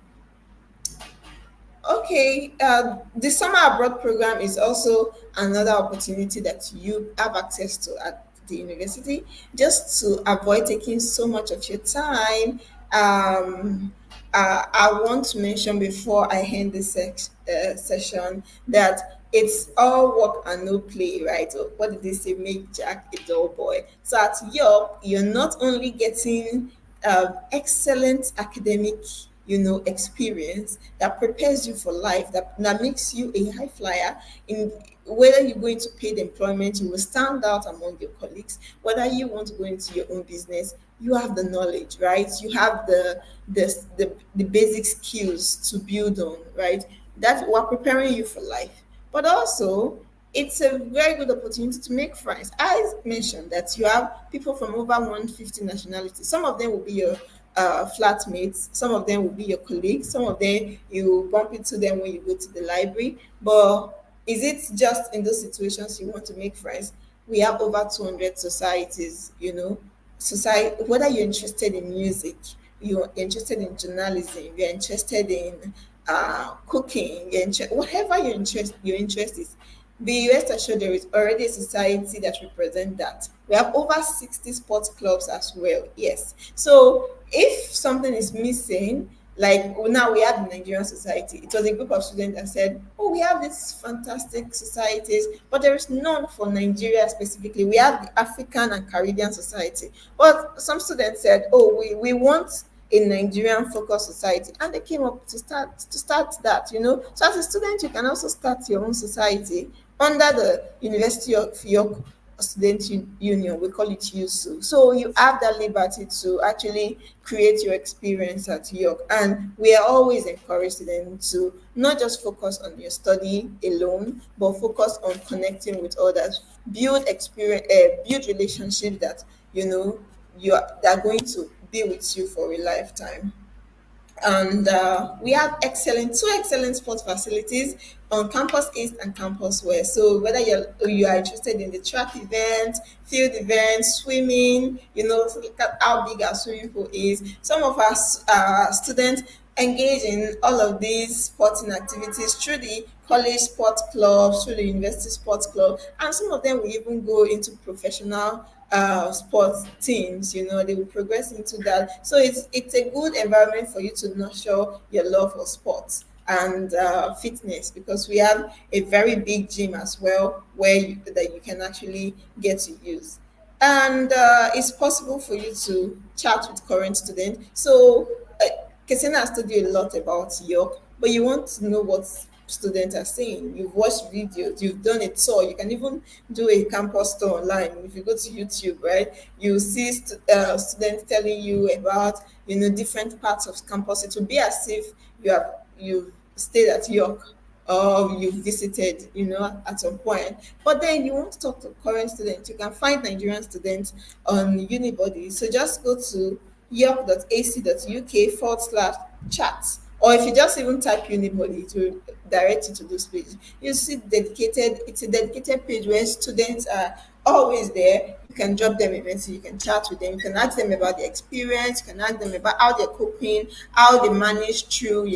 Okay, the summer abroad program is also another opportunity that you have access to at the university. Just to avoid taking so much of your time, I want to mention before I end this session that it's all work and no play, right? Or what did they say? Make Jack a dull boy. So at York, you're not only getting excellent academic experience that prepares you for life, that makes you a high flyer in whether you go into paid employment, you will stand out among your colleagues. Whether you want to go into your own business, you have the knowledge, right? You have the basic skills to build on, right? That we're preparing you for life. But also, it's a very good opportunity to make friends. I mentioned that you have people from over 150 nationalities. Some of them will be your flatmates, some of them will be your colleagues, some of them you bump into them when you go to the library. But is it just in those situations you want to make friends? We have over 200 societies, society, whether you're interested in music, you're interested in journalism, you're interested in cooking, whatever your interest is, be rest assured there is already a society that represents that. We have over 60 sports clubs as well. Yes. So if something is missing, like now we have the Nigerian Society, it was a group of students that said, oh, we have these fantastic societies, but there is none for Nigeria specifically. We have the African and Caribbean Society. But some students said, oh, we want a Nigerian focused society, and they came up to start that. So as a student, you can also start your own society under the University of York Student Union. We call it USU. So you have that liberty to actually create your experience at York, and we are always encouraging them to not just focus on your study alone, but focus on connecting with others, build experience, build relationships that they're going to be with you for a lifetime. And we have two excellent sports facilities on campus east and campus west. So whether you are interested in the track event, field events, swimming, so look at how big our swimming pool is. Some of our students engage in all of these sporting activities through the college sports clubs, through the university sports club, and some of them will even go into professional sports teams. They will progress into that. So it's a good environment for you to nurture your love for sports and fitness, because we have a very big gym as well that you can actually get to use. And it's possible for you to chat with current students. So Kesiena has told you a lot about York, but you want to know what students are saying. You've watched videos, you've done a tour, you can even do a campus tour online. If you go to YouTube, right, you see students telling you about different parts of campus. It will be as if you've stayed at York or you've visited at some point. But then you want to talk to current students, you can find Nigerian students on Unibody. So just go to york.ac.uk/chat. Or if you just even type Unibody, it will direct you to those pages. You see it's a dedicated page where students are always there. You can drop them a message, you can chat with them, you can ask them about their experience, you can ask them about how they're coping, how they manage through,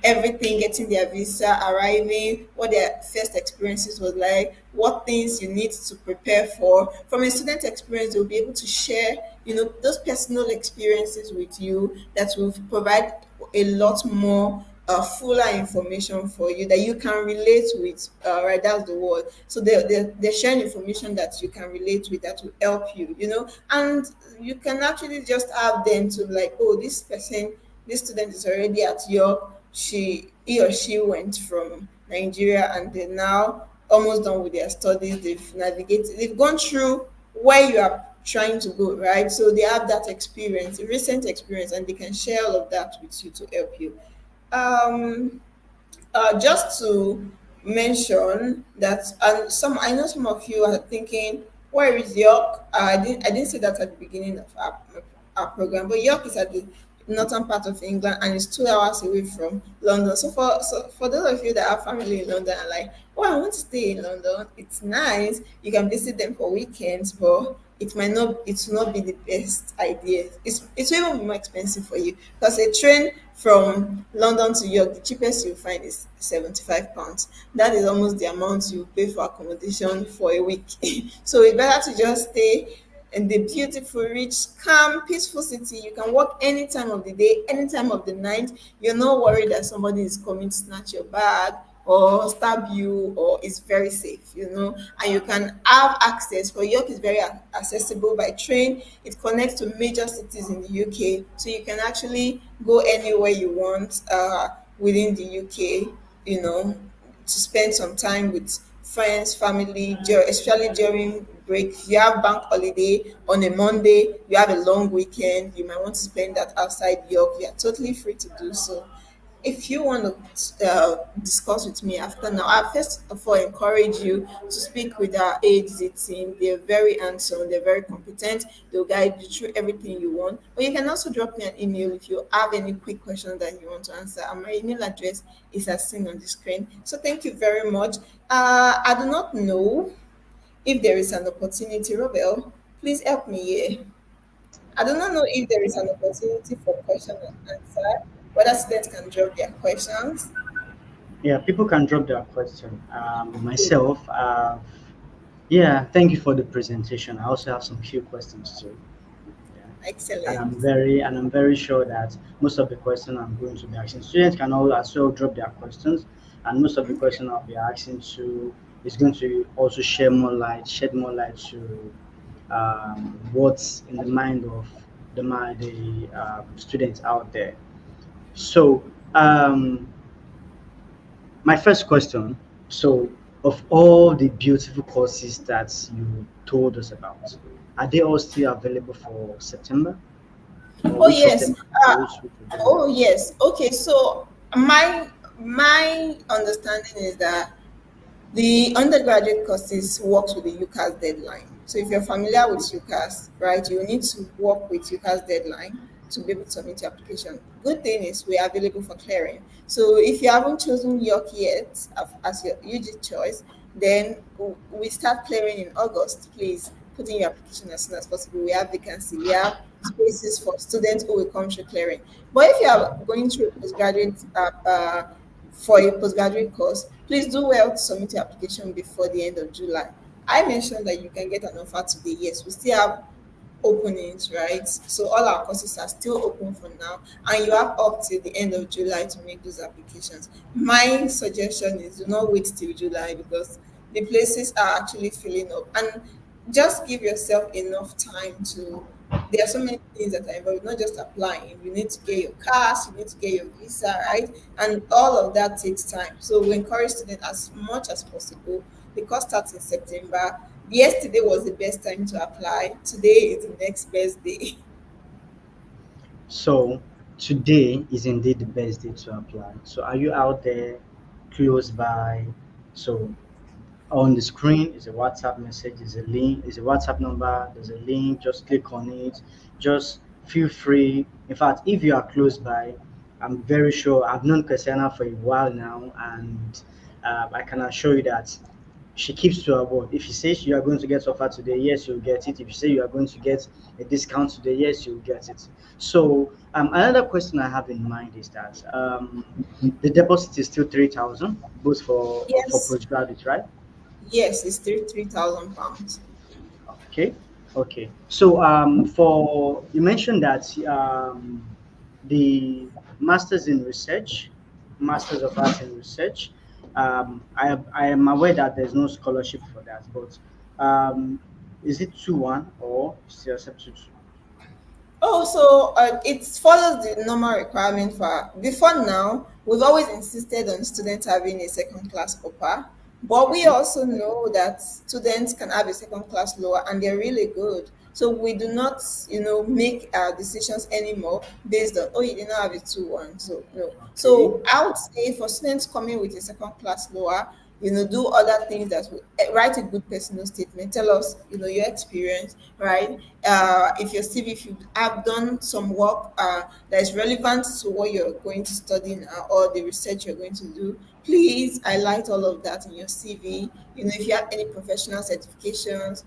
everything, getting their visa, arriving, what their first experiences was like, what things you need to prepare for. From a student experience, they'll be able to share, those personal experiences with you that will provide a lot more fuller information for you that you can relate with, right? That's the word. So they're sharing information that you can relate with, that will help you, and you can actually just have them to like, oh, this student is already at York. He or she went from Nigeria and they're now almost done with their studies. They've gone through where you are trying to go, right? So they have that experience, a recent experience, and they can share all of that with you to help you. Just to mention that, I know some of you are thinking, where is York? I didn't say that at the beginning of our program, but York is at the northern part of England, and it's 2 hours away from London. So for those of you that have family in London and like, oh, I want to stay in London, it's nice. You can visit them for weekends, but it will not be the best idea. It will even be more expensive for you because a train from London to York, the cheapest you'll find is £75. That is almost the amount you pay for accommodation for a week. So it's better to just stay in the beautiful, rich, calm, peaceful city. You can walk any time of the day, any time of the night. You're not worried that somebody is coming to snatch your bag or stab you, or it's very safe, and you can have access. For York is very accessible by train. It connects to major cities in the UK, so you can actually go anywhere you want within the UK, to spend some time with friends, family, especially during break. If you have bank holiday on a Monday, you have a long weekend, you might want to spend that outside York, you are totally free to do so. If you want to discuss with me after now, I first of all encourage you to speak with our agency team. They're very hands-on, they're very competent, they'll guide you through everything you want. Or you can also drop me an email if you have any quick questions that you want to answer. And my email address is as seen on the screen. So thank you very much. I do not know if there is an opportunity. Robel, please help me here. I do not know if there is an opportunity for question and answer, whether students can drop their questions. Yeah, people can drop their question. Myself, yeah, thank you for the presentation. I also have some few questions too. Excellent. And I'm very sure that most of the questions I'm going to be asking, students can all as well drop their questions, and most of the questions I'll be asking to is going to also shed more light to what's in the mind of the students out there. So, my first question, so of all the beautiful courses that you told us about, are they all still available for September? Oh yes. Oh yes. Okay. So my understanding is that the undergraduate courses works with the UCAS deadline. So if you're familiar with UCAS, right, you need to work with UCAS deadline to be able to submit your application. Good thing is we are available for clearing. So if you haven't chosen York yet as your UG choice, then we start clearing in August. Please put in your application as soon as possible. We have vacancy. We have spaces for students who will come through clearing. But if you are going through postgraduate for a postgraduate course, please do well to submit your application before the end of July. I mentioned that you can get an offer today. Yes, we still have openings, right? So all our courses are still open for now, and you have up till the end of July to make those applications. My suggestion is do not wait till July because the places are actually filling up, and just give yourself enough time to. There are so many things that are involved, not just applying. You need to get your CAS, you need to get your visa, right? And all of that takes time. So we encourage students as much as possible. The course starts in September. Yesterday was the best time to apply. Today is the next best day. So today is indeed the best day to apply. So are you out there close by? So on the screen is a WhatsApp message, is a link, is a WhatsApp number, there's a link, just click on it. Just feel free. In fact, if you are close by, I'm very sure I've known Kesiena for a while now, and I can assure you that she keeps to her word. If she says you are going to get offer today, yes, you'll get it. If you say you are going to get a discount today, yes, you'll get it. So another question I have in mind is that the deposit is still 3,000, both for postgraduate, right? Yes, it's £3,000. Okay. So for you mentioned that the Masters in Research, Masters of Arts in Research. I am aware that there's no scholarship for that, but is it 2-1 or still substitute? Oh, so it follows the normal requirement for. Before now, we've always insisted on students having a second class upper, but we also know that students can have a second class lower, and they're really good. So we do not, make our decisions anymore based on, you did not have a 2-1. So no. So I would say for students coming with a second class lower, do other things that will write a good personal statement. Tell us, your experience, right? If your CV, if you have done some work that is relevant to what you're going to study now or the research you're going to do, please highlight all of that in your CV. If you have any professional certifications,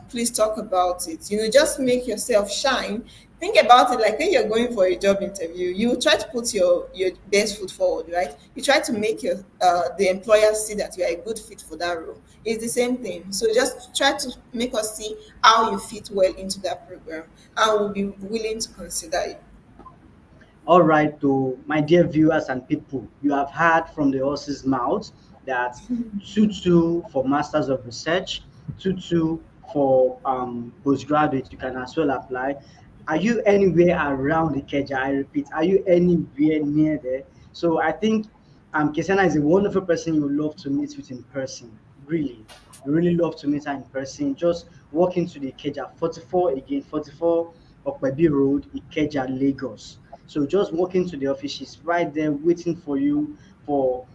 please talk about it. Just make yourself shine. Think about it like when you're going for a job interview, you try to put your best foot forward, right? You try to make the employer see that you are a good fit for that role. It's the same thing. So just try to make us see how you fit well into that program, and we'll be willing to consider it. All right, to my dear viewers and people, you have heard from the horse's mouth that 2-2 for Masters of Research, 2-2 for postgraduate, you can as well apply. Are you anywhere around Ikeja? I repeat, are you anywhere near there? So I think Kesiena is a wonderful person you would love to meet with in person. Really, really love to meet her in person. Just walk into the Ikeja 44 Okpebi Road, Ikeja, Lagos. So just walk into the office, she's right there waiting for you for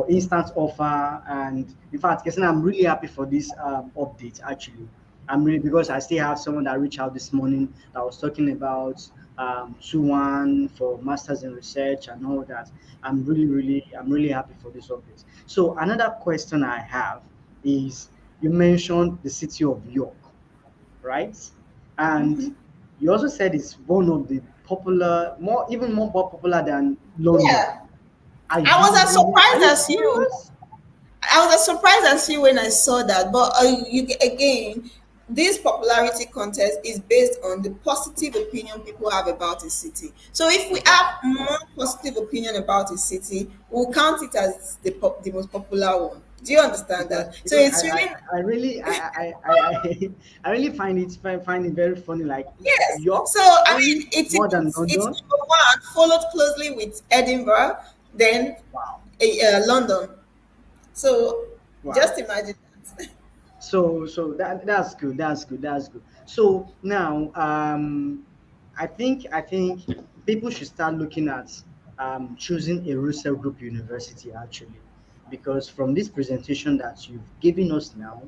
instant offer. And in fact, Kesiena, I'm really happy for this update. Actually, I'm really, because I still have someone that reached out this morning that was talking about 2-1 for masters in research and all that. I'm really happy for this update. So another question I have is, you mentioned the city of York, right? And you also said it's one of the popular, even more popular than London. Yeah. I was as surprised as you. I was as surprised as you when I saw that. But again, this popularity contest is based on the positive opinion people have about a city. So if we have more positive opinion about a city, we'll count it as the most popular one. Do you understand that? So it's really, I really find it very funny. Like, yes. York, So I mean, it's London. number one, followed closely with Edinburgh, then London. So just imagine that. So that's good. So now, I think people should start looking at choosing a Russell Group University, actually, because from this presentation that you've given us now,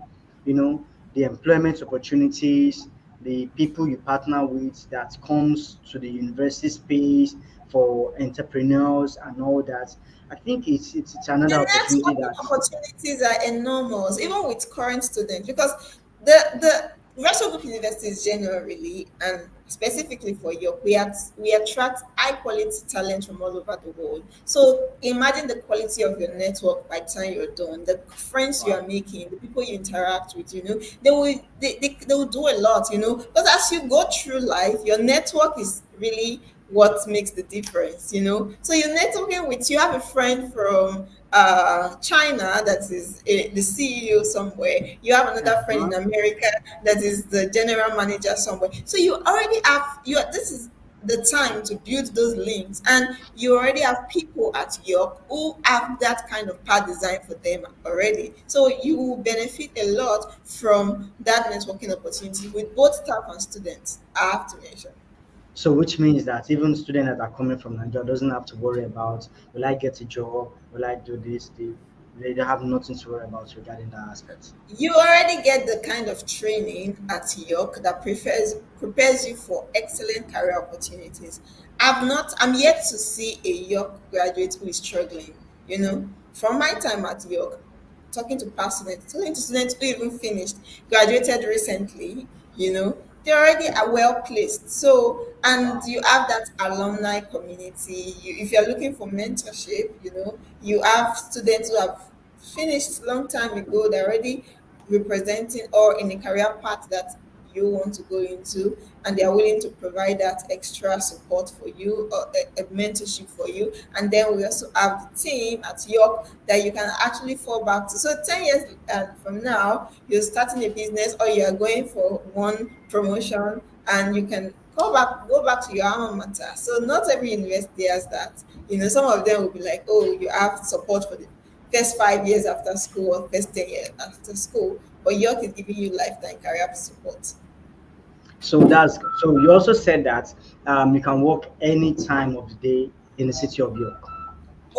the employment opportunities, the people you partner with that comes to the university space for entrepreneurs and all that. I think it's another opportunity that opportunities are enormous, even with current students, because the Russell Group Universities generally, and specifically for York, we attract high quality talent from all over the world. So imagine the quality of your network by the time you're done, the friends you are making, the people you interact with, they will do a lot, because as you go through life, your network is really what makes the difference. So you're networking with, you have a friend from China that is the CEO somewhere, you have another friend in America that is the general manager somewhere. So you already have this is the time to build those links, and you already have people at York who have that kind of path designed for them already. So you will benefit a lot from that networking opportunity with both staff and students, I have to mention. So which means that even students that are coming from Nigeria doesn't have to worry about, will I get a job, will I do this? They have nothing to worry about regarding that aspect. You already get the kind of training at York that prepares you for excellent career opportunities. I'm yet to see a York graduate who is struggling. From my time at York, talking to past students, talking to students who even graduated recently, they already are well placed. So, and you have that alumni community. If you're looking for mentorship, you have students who have finished long time ago. They're already representing or in a career path that you want to go into, and they are willing to provide that extra support for you or a mentorship for you. And then we also have the team at York that you can actually fall back to. So 10 years from now, you're starting a business or you're going for one promotion, and you can go back to your alma mater. So not every university has that. Some of them will be like, oh, you have support for the first 5 years after school or first 10 years after school, but York is giving you lifetime career support. So you also said that you can work any time of the day in the city of York.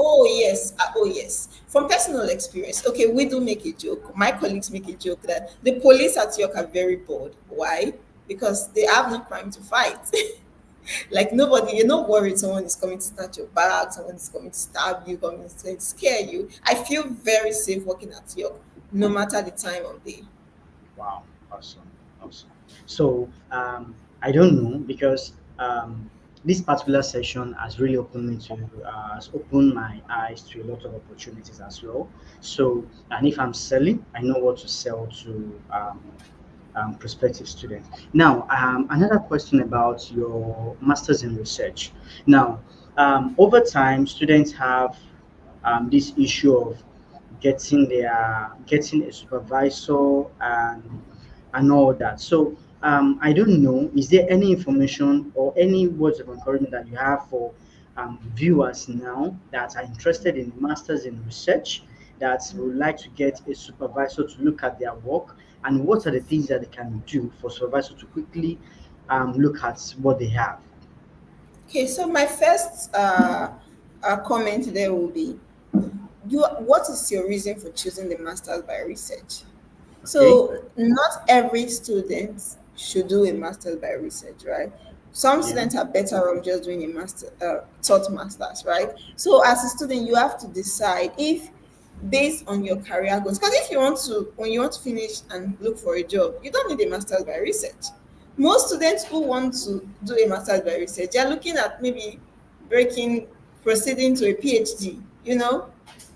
Oh yes, oh yes. From personal experience, okay, we do make a joke. My colleagues make a joke that the police at York are very bored. Why? Because they have no crime to fight. Like nobody, you're not worried someone is coming to snatch your bag, someone is coming to stab you, coming to scare you. I feel very safe working at York, no matter the time of day. Wow, awesome, awesome. So I don't know because this particular session has really opened me to has opened my eyes to a lot of opportunities as well. So, and if I'm selling, I know what to sell to prospective students. Now, another question about your masters in research. Now, over time, students have this issue of getting a supervisor and all that. So I don't know, is there any information or any words of encouragement that you have for viewers now that are interested in masters in research that would like to get a supervisor to look at their work, and what are the things that they can do for supervisor to quickly look at what they have? Okay, so my first comment there will be, what is your reason for choosing the masters by research? So not every student should do a master's by research, right? Some students are better off just doing a taught masters, right? So as a student, you have to decide if based on your career goals. Because if you want to, when you want to finish and look for a job, you don't need a master's by research. Most students who want to do a master's by research, they're looking at maybe proceeding to a PhD,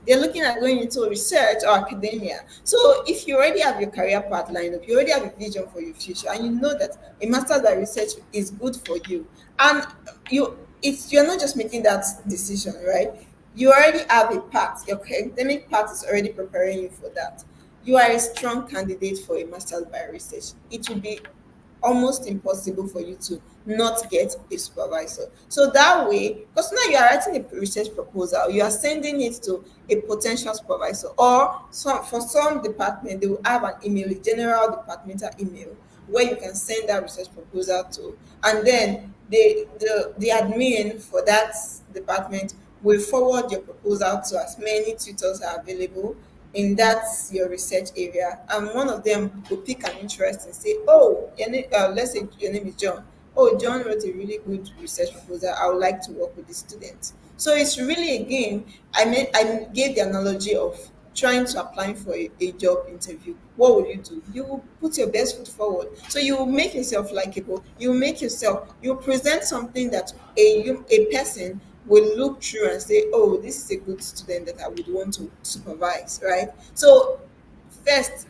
they're looking at going into research or academia. So if you already have your career path lined up, you already have a vision for your future, and you know that a master's by research is good for you, and you're not just making that decision, right? You already have a path. Your academic path is already preparing you for that. You are a strong candidate for a master's by research. It will be almost impossible for you to not get a supervisor. So that way, because now you are writing a research proposal, you are sending it to a potential supervisor, or for some department, they will have an email, a general departmental email, where you can send that research proposal to, and then the admin for that department will forward your proposal to as many tutors are available in that your research area, and one of them will pick an interest and say, oh, let's say your name is John. Oh, John wrote a really good research proposal. I would like to work with the students. So it's really, again, I gave the analogy of trying to apply for a job interview. What will you do? You will put your best foot forward. So you will make yourself likable. You present something that a person will look through and say, oh, this is a good student that I would want to supervise, right? So first,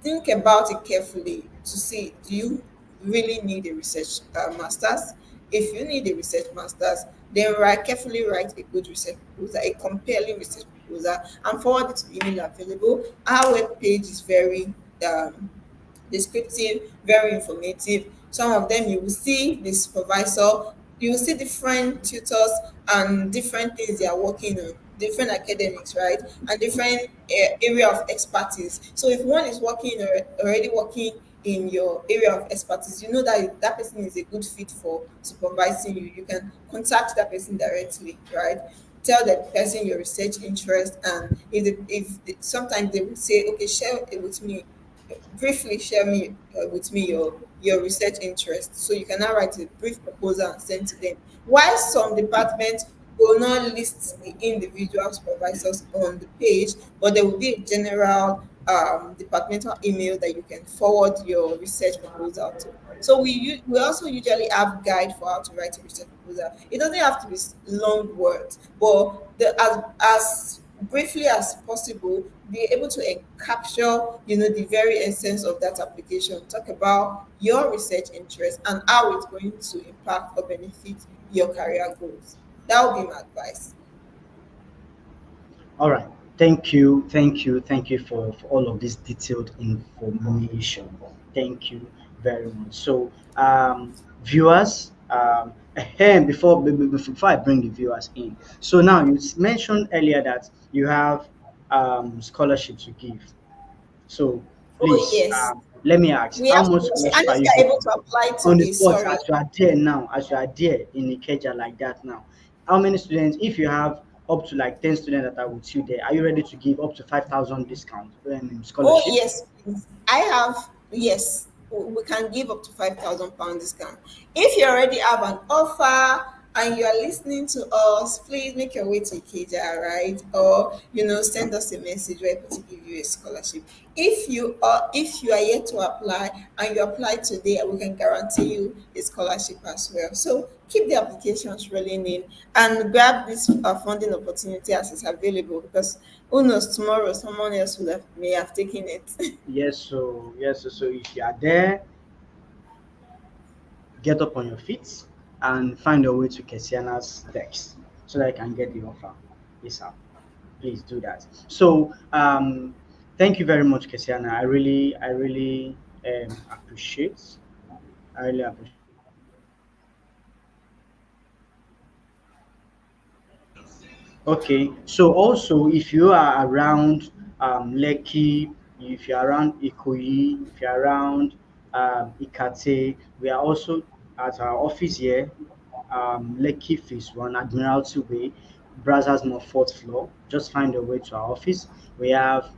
think about it carefully to see, do you really need a research master's? If you need a research master's, then carefully write a good research proposal, a compelling research proposal, and forward it to the email available. Our webpage is very descriptive, very informative. Some of them you will see the supervisor, you will see different tutors and different things they are working on, different academics, right? And different area of expertise. So if one is already working in your area of expertise, you know that person is a good fit for supervising you. You can contact that person directly, right? Tell that person your research interest, and sometimes they will say, okay, briefly share with me your research interest. So you can now write a brief proposal and send to them. While some departments will not list the individual supervisors on the page, but there will be a general departmental email that you can forward your research proposal to. So we also usually have guide for how to write a research proposal. It doesn't have to be long words, but as briefly as possible, be able to capture, the very essence of that application. Talk about your research interest and how it's going to impact or benefit your career goals. That would be my advice. All right. Thank you for all of this detailed information. Thank you very much. So, viewers, before I bring the viewers in, so now you mentioned earlier that you have scholarship to give. So, please, yes. let me ask, how much scholarship are you able to apply to on the spot as you are there in Ikeja like that now? How many students, if you have up to like 10 students that are with you there, are you ready to give up to 5,000 discount Oh, scholarship? yes, please. I have, yes, we can give up to £5,000 discount. If you already have an offer and you are listening to us, please make your way to Ikeja, right? Or, send us a message. We're able to give you a scholarship. If you are yet to apply and you apply today, we can guarantee you a scholarship as well. So keep the applications rolling in and grab this funding opportunity as it's available, because who knows, tomorrow someone else may have taken it. So if you are there, get up on your feet and find your way to Kesiena's desk so that I can get the offer ASAP. Please do that. So thank you very much, Kesiena. I really appreciate. I really appreciate. Okay, so also if you are around Lekki, if you're around Ikoyi, if you're around Ikate, we are also at our office here, Lekki Phase 1, Admiralty Way, Brazzers Mall, 4th floor. Just find your way to our office. We have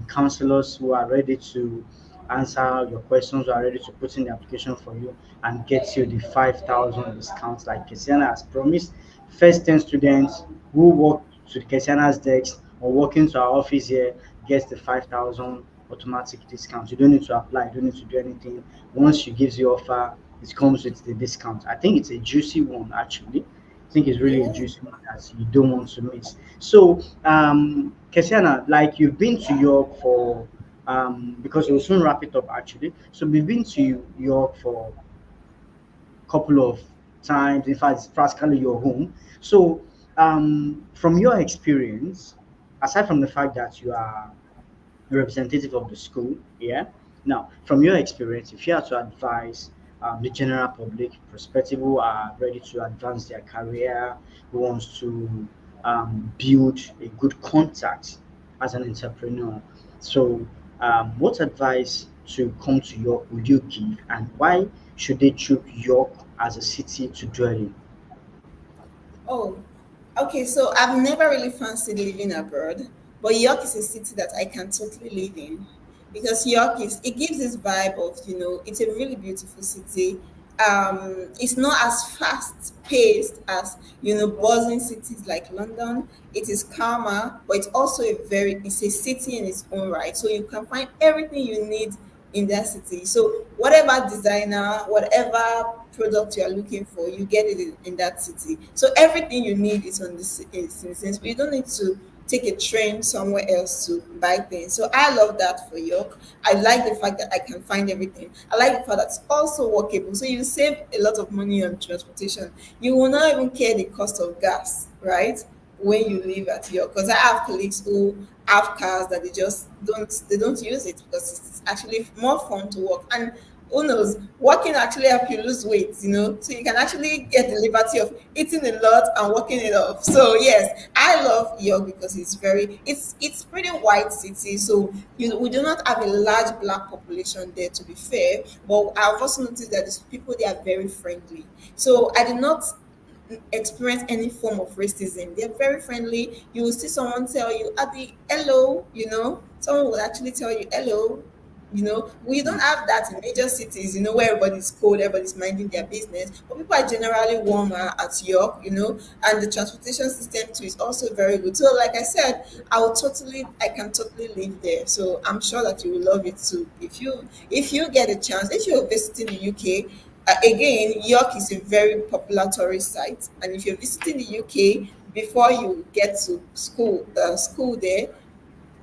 counselors who are ready to answer your questions, who are ready to put in the application for you and get you the 5,000 discounts like Kesiena has promised. First 10 students who walk to Kesiena's desk or walk into our office here gets the 5,000 automatic discount. You don't need to apply, you don't need to do anything. Once she gives you offer, it comes with the discount. I think it's a juicy one actually. I think it's really a juicy one that you don't want to miss. So, Kesiena, like you've been to York for, because we'll soon wrap it up actually. So we've been to York for a couple of times. In fact, it's practically your home. So, from your experience, aside from the fact that you are a representative of the school, yeah. Now, from your experience, if you had to advise the general public, prospective who are ready to advance their career, who wants to build a good contact as an entrepreneur, so what advice to come to York would you give, and why should they choose York as a city to dwell in? Oh, okay. So I've never really fancied living abroad, but York is a city that I can totally live in, because it gives this vibe of, it's a really beautiful city. It's not as fast paced as, buzzing cities like London. It is calmer, but it's a city in its own right. So you can find everything you need in that city. So whatever designer, whatever product you are looking for, you get it in that city. So everything you need is on this instance. But you don't need to take a train somewhere else to buy things. So I love that for York. I like the fact that I can find everything. I like the fact that it's also workable. So you save a lot of money on transportation. You will not even care the cost of gas, right? When you live at York. Because I have colleagues who have cars that they don't use it because it's actually more fun to work. And who knows, working actually help you lose weight, so you can actually get the liberty of eating a lot and working it off. So yes, I love York because it's pretty white city. So we do not have a large black population there, to be fair, but I've also noticed that the people there are very friendly. So I did not experience any form of racism. They're very friendly. You will see someone tell you Adi, hello, someone will actually tell you hello. We don't have that in major cities, where everybody's cold, everybody's minding their business. But people are generally warmer at York, and the transportation system too is also very good. So, like I said, I can totally live there. So I'm sure that you will love it too. If you get a chance, if you're visiting the UK, again, York is a very popular tourist site, and if you're visiting the UK before you get to school there,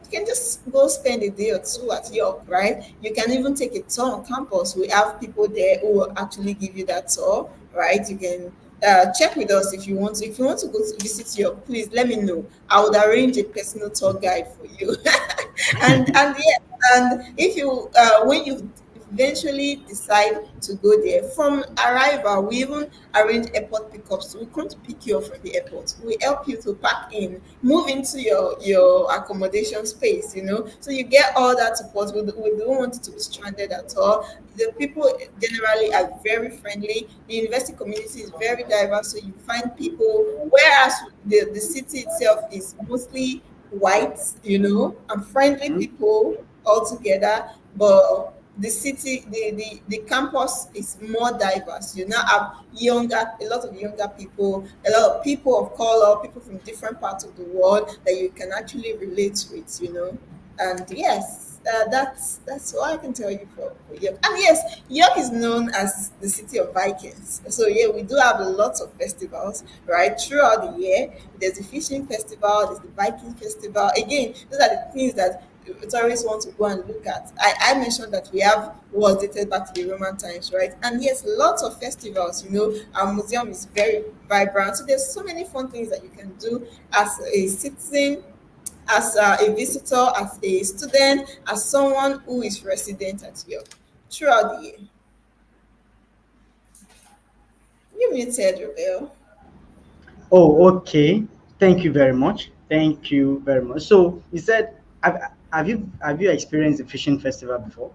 you can just go spend a day or two at York, right? You can even take a tour on campus. We have people there who will actually give you that tour, right? You can check with us if you want to. If you want to go to visit York, please let me know. I would arrange a personal tour guide for you. and yeah, and if you when you eventually decide to go there. From arrival, we even arrange airport pickups. So we come to pick you up from the airport. We help you to pack in, move into your accommodation space, So you get all that support. We don't want you to be stranded at all. The people generally are very friendly. The university community is very diverse, so you find people, whereas the city itself is mostly white, and friendly people altogether, but the city, the campus is more diverse. You now have a lot of younger people, a lot of people of color, people from different parts of the world that you can actually relate with. And yes, that's all I can tell you for York. And yes, York is known as the city of Vikings. So yeah, we do have lots of festivals right throughout the year. There's the fishing festival, there's the Viking festival. Again, those are the things that tourists want to go and look at. I mentioned that we have was dated back to the Roman times, right? And yes, lots of festivals. Our museum is very vibrant. So there's so many fun things that you can do as a citizen, as a visitor, as a student, as someone who is resident at York throughout the year. You muted, Rebel. Oh, okay. Thank you very much. Thank you very much. So you said, have you experienced the fishing festival before?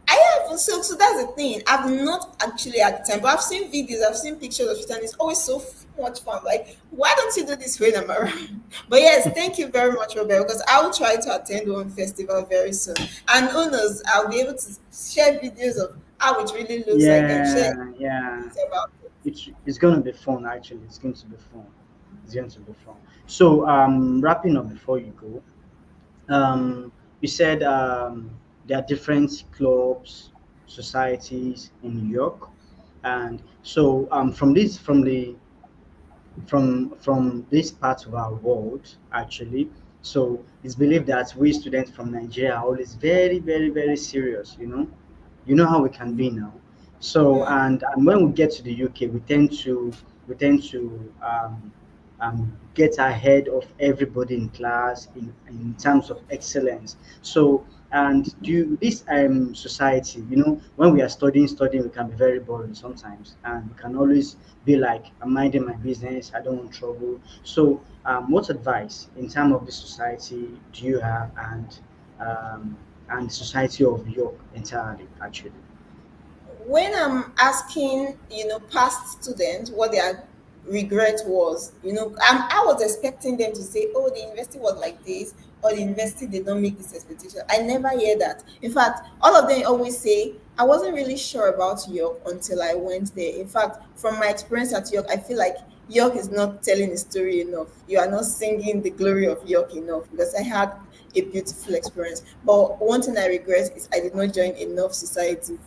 I have. So that's the thing. I've not actually had the time, but I've seen videos, I've seen pictures of it, and it's always so much fun. Like, why don't you do this when I'm around? But yes, thank you very much, Robert, because I will try to attend one festival very soon. And who knows, I'll be able to share videos of how it really looks like and share Yeah. things about it. It's going to be fun, actually. It's going to be fun. It's going to be fun. So, wrapping up before you go, you said there are different clubs, societies in New York, and so from this part of our world, actually. So it's believed that we students from Nigeria are always very, very, very serious. You know how we can be now. So and when we get to the UK, we tend to get ahead of everybody in class in terms of excellence. So and this society, when we are studying, we can be very boring sometimes, and we can always be like, I'm minding my business, I don't want trouble. So what advice in terms of this society do you have, and the society of York entirely, actually? When I'm asking, past students what their regret was, I was expecting them to say, oh, the university was like this, or the university did not meet this expectation. I never hear that. In fact, all of them always say, I wasn't really sure about York until I went there. In fact, from my experience at York, I feel like York is not telling the story enough. You are not singing the glory of York enough, because I had a beautiful experience. But one thing I regret is I did not join enough societies.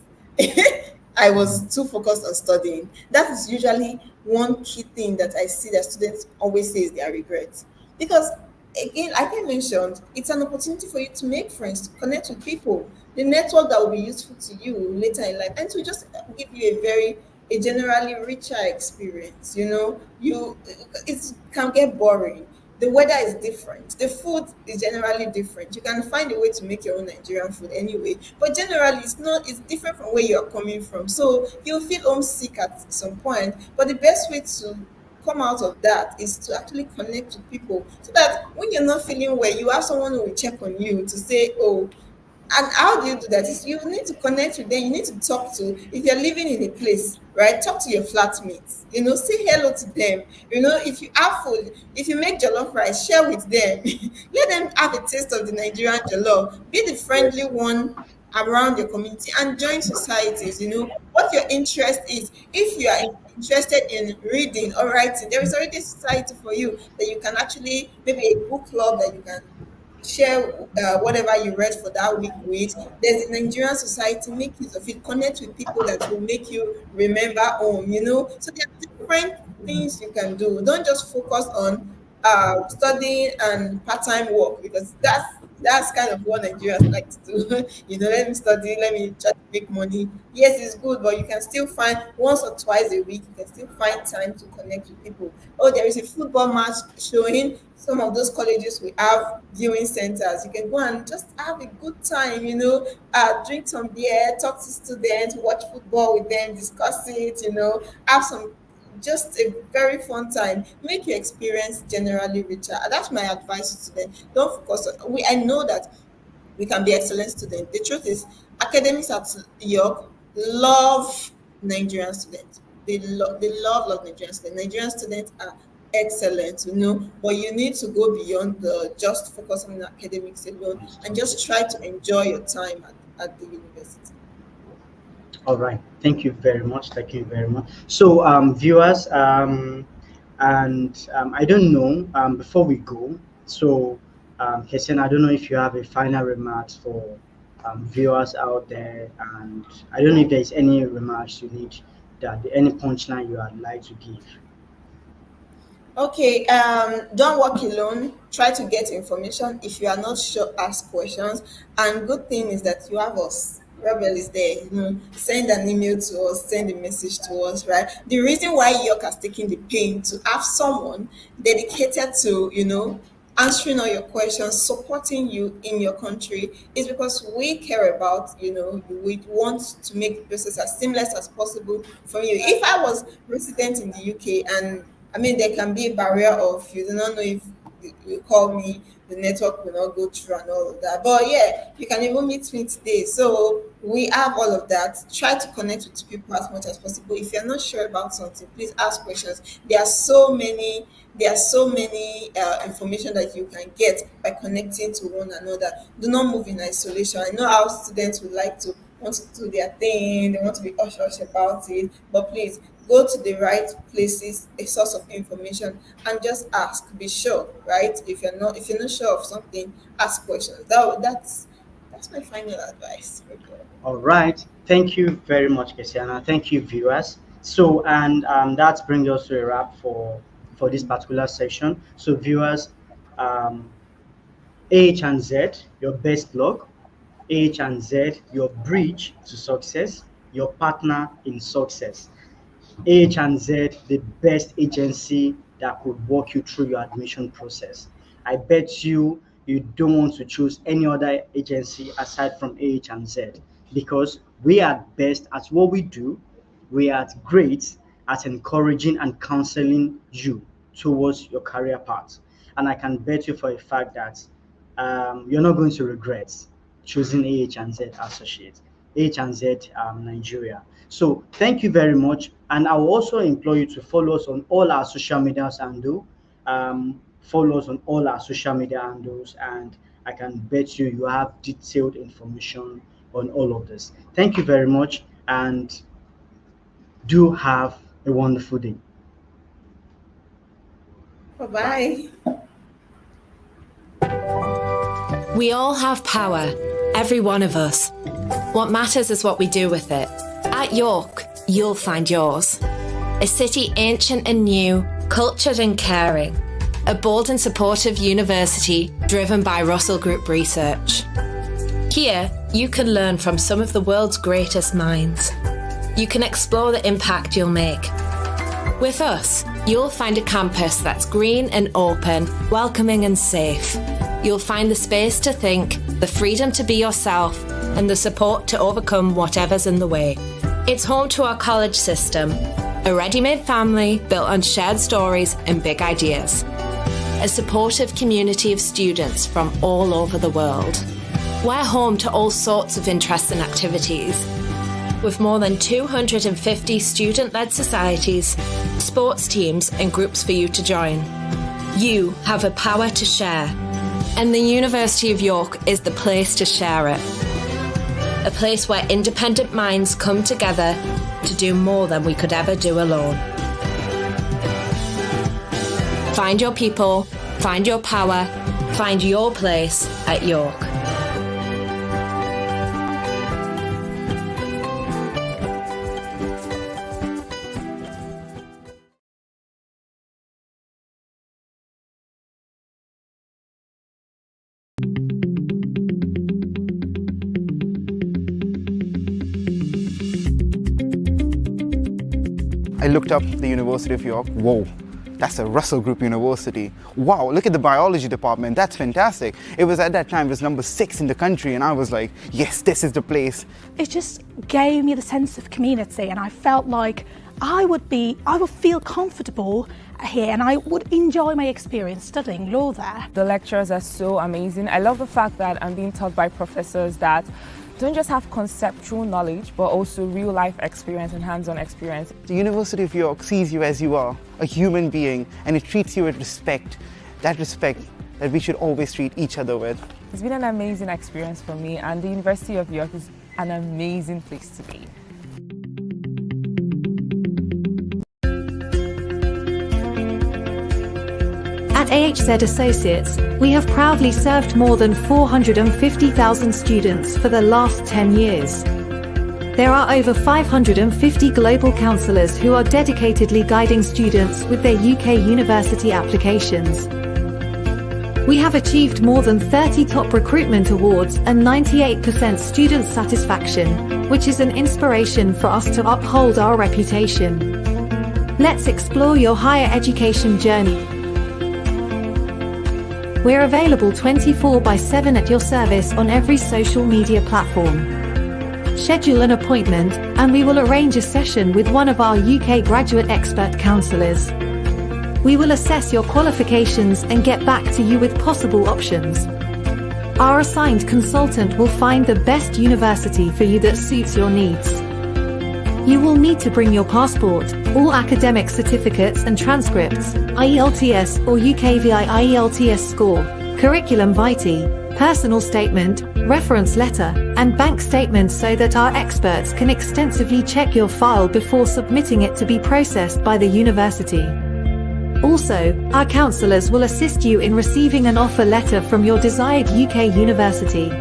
I was too focused on studying. That is usually one key thing that I see that students always say is their regret. Because again, like I mentioned, it's an opportunity for you to make friends, to connect with people, the network that will be useful to you later in life, and to just give you a generally richer experience. It can get boring. The weather is different. The food is generally different. You can find a way to make your own Nigerian food anyway. But generally, it's different from where you're coming from. So you'll feel homesick at some point. But the best way to come out of that is to actually connect with people, so that when you're not feeling well, you have someone who will check on you to say, oh, and how do you do that? Is you need to connect with them. You need to talk to, if you're living in a place, right? Talk to your flatmates. Say hello to them. If you have food, if you make jollof rice, share with them. Let them have a taste of the Nigerian jollof. Be the friendly one around your community, and join societies. What your interest is. If you are interested in reading or writing, there is already a society for you that you can actually, maybe a book club that you can share whatever you read for that week with. There's a Nigerian society, make use of it, connect with people that will make you remember home. So there are different things you can do. Don't just focus on studying and part-time work, because that's That's kind of what Nigerians like to do. Let me study, let me try to make money. Yes, it's good, but you can still find once or twice a week, you can still find time to connect with people. Oh, there is a football match showing. Some of those colleges we have viewing centers. You can go and just have a good time, drink some beer, talk to students, watch football with them, discuss it, have some just a very fun time. Make your experience generally richer. And that's my advice to students. Don't focus on I know that we can be excellent students. The truth is, academics at York love Nigerian students. They love Nigerian students. Nigerian students are excellent, but you need to go beyond the just focus on academics alone and just try to enjoy your time at the university. All right. Thank you very much. Thank you very much. So, viewers, I don't know, before we go, so, Kesiena, I don't know if you have a final remarks for viewers out there, and I don't know if there's any remarks you need, any punchline you would like to give. Okay, don't work alone. Try to get information. If you are not sure, ask questions. And good thing is that you have us. Rebel is there. Send an email to us, send a message to us, right? The reason why York has taken the pain to have someone dedicated to, answering all your questions, supporting you in your country is because we care about, we want to make the process as seamless as possible for you. If I was resident in the UK, and I mean, there can be a barrier of you do not know if you call me, the network will not go through and all of that. But yeah, you can even meet me today. So we have all of that. Try to connect with people as much as possible. If you're not sure about something, please ask questions. There are so many information that you can get by connecting to one another. Do not move in isolation. I know our students would like to want to do their thing, they want to be hush about it, but please go to the right places, a source of information, and just ask. Be sure, right? If you're not sure of something, ask questions. That's my final advice. All right. Thank you very much, Kesiena. Thank you, viewers. So, and that brings us to a wrap for this particular section. So, viewers, 𝐴H&Z, your best luck. 𝐴H&Z, your bridge to success, your partner in success. 𝐴H&Z, the best agency that could walk you through your admission process. I bet you don't want to choose any other agency aside from 𝐴H&Z, because we are best at what we do. We are great at encouraging and counseling you towards your career path. And I can bet you for a fact that you're not going to regret choosing 𝐴H&Z Associates, 𝐴H&Z Nigeria. So thank you very much. And I will also implore you to follow us on all our social media handles. Follow us on all our social media handles, and I can bet you have detailed information on all of this. Thank you very much, and do have a wonderful day. Bye-bye. We all have power, every one of us. What matters is what we do with it. At York, you'll find yours. A city ancient and new, cultured and caring. A bold and supportive university driven by Russell Group Research. Here, you can learn from some of the world's greatest minds. You can explore the impact you'll make. With us, you'll find a campus that's green and open, welcoming and safe. You'll find the space to think, the freedom to be yourself, and the support to overcome whatever's in the way. It's home to our college system, a ready-made family built on shared stories and big ideas. A supportive community of students from all over the world. We're home to all sorts of interests and activities, with more than 250 student-led societies, sports teams and groups for you to join. You have a power to share, and the University of York is the place to share it. A place where independent minds come together to do more than we could ever do alone. Find your people, find your power, find your place at York. I looked up the University of York. Whoa, that's a Russell Group university. Wow, look at the biology department. That's fantastic. It was at that time, it was number 6 in the country, and I was like, yes, this is the place. It just gave me the sense of community, and I felt like I would feel comfortable here, and I would enjoy my experience studying law there. The lecturers are so amazing. I love the fact that I'm being taught by professors that don't just have conceptual knowledge, but also real life experience and hands-on experience. The University of York sees you as you are, a human being, and it treats you with respect. That respect that we should always treat each other with. It's been an amazing experience for me, and the University of York is an amazing place to be. At 𝗂𝐻𝑧 Associates, we have proudly served more than 450,000 students for the last 10 years. There are over 550 global counselors who are dedicatedly guiding students with their UK university applications. We have achieved more than 30 top recruitment awards and 98% student satisfaction, which is an inspiration for us to uphold our reputation. Let's explore your higher education journey. We're available 24/7 at your service on every social media platform. Schedule an appointment, and we will arrange a session with one of our UK graduate expert counsellors. We will assess your qualifications and get back to you with possible options. Our assigned consultant will find the best university for you that suits your needs. You will need to bring your passport, all academic certificates and transcripts, 𝐼ELTS or 𝗂𝐿TS 𝐼ELTS score, curriculum vitae, personal statement, reference letter, and bank statements so that our experts can extensively check your file before submitting it to be processed by the university. Also, our counsellors will assist you in receiving an offer letter from your desired UK university.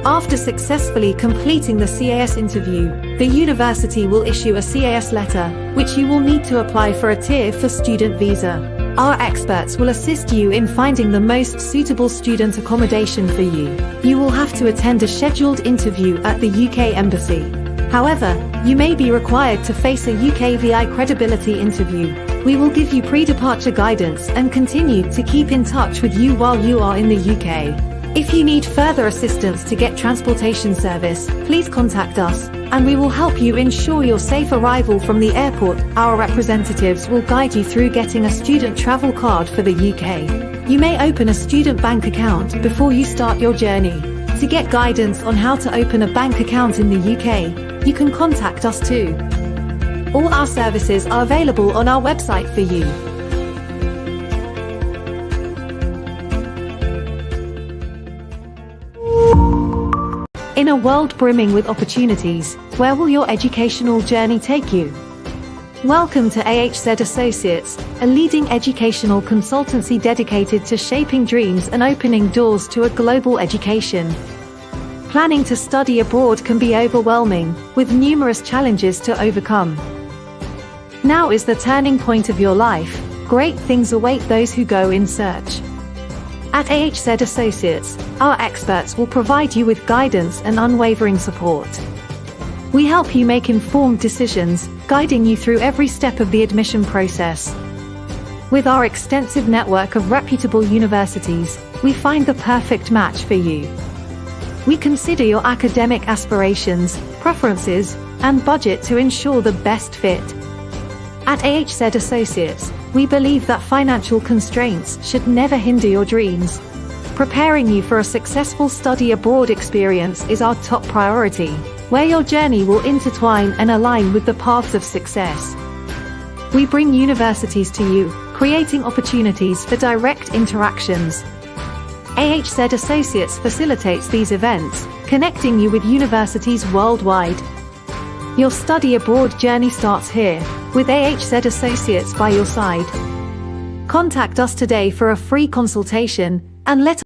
After successfully completing the CAS interview, the university will issue a CAS letter, which you will need to apply for a tier for student visa. Our experts will assist you in finding the most suitable student accommodation for you. You will have to attend a scheduled interview at the UK Embassy. However, you may be required to face a 𝗂𝐿TS credibility interview. We will give you pre-departure guidance and continue to keep in touch with you while you are in the UK. If you need further assistance to get transportation service, please contact us, and we will help you ensure your safe arrival from the airport. Our representatives will guide you through getting a student travel card for the UK. You may open a student bank account before you start your journey. To get guidance on how to open a bank account in the UK, you can contact us too. All our services are available on our website for you. In a world brimming with opportunities, where will your educational journey take you? Welcome to 𝗂𝐻𝑧 Associates, a leading educational consultancy dedicated to shaping dreams and opening doors to a global education. Planning to study abroad can be overwhelming, with numerous challenges to overcome. Now is the turning point of your life. Great things await those who go in search. At 𝗂𝐻𝑧 Associates, our experts will provide you with guidance and unwavering support. We help you make informed decisions, guiding you through every step of the admission process. With our extensive network of reputable universities, we find the perfect match for you. We consider your academic aspirations, preferences, and budget to ensure the best fit. At 𝗂𝐻𝑧 Associates, we believe that financial constraints should never hinder your dreams. Preparing you for a successful study abroad experience is our top priority, where your journey will intertwine and align with the paths of success. We bring universities to you, creating opportunities for direct interactions. 𝗂𝐻𝑧 Associates facilitates these events, connecting you with universities worldwide. Your study abroad journey starts here, with 𝗂𝐻𝑧 Associates by your side. Contact us today for a free consultation, and let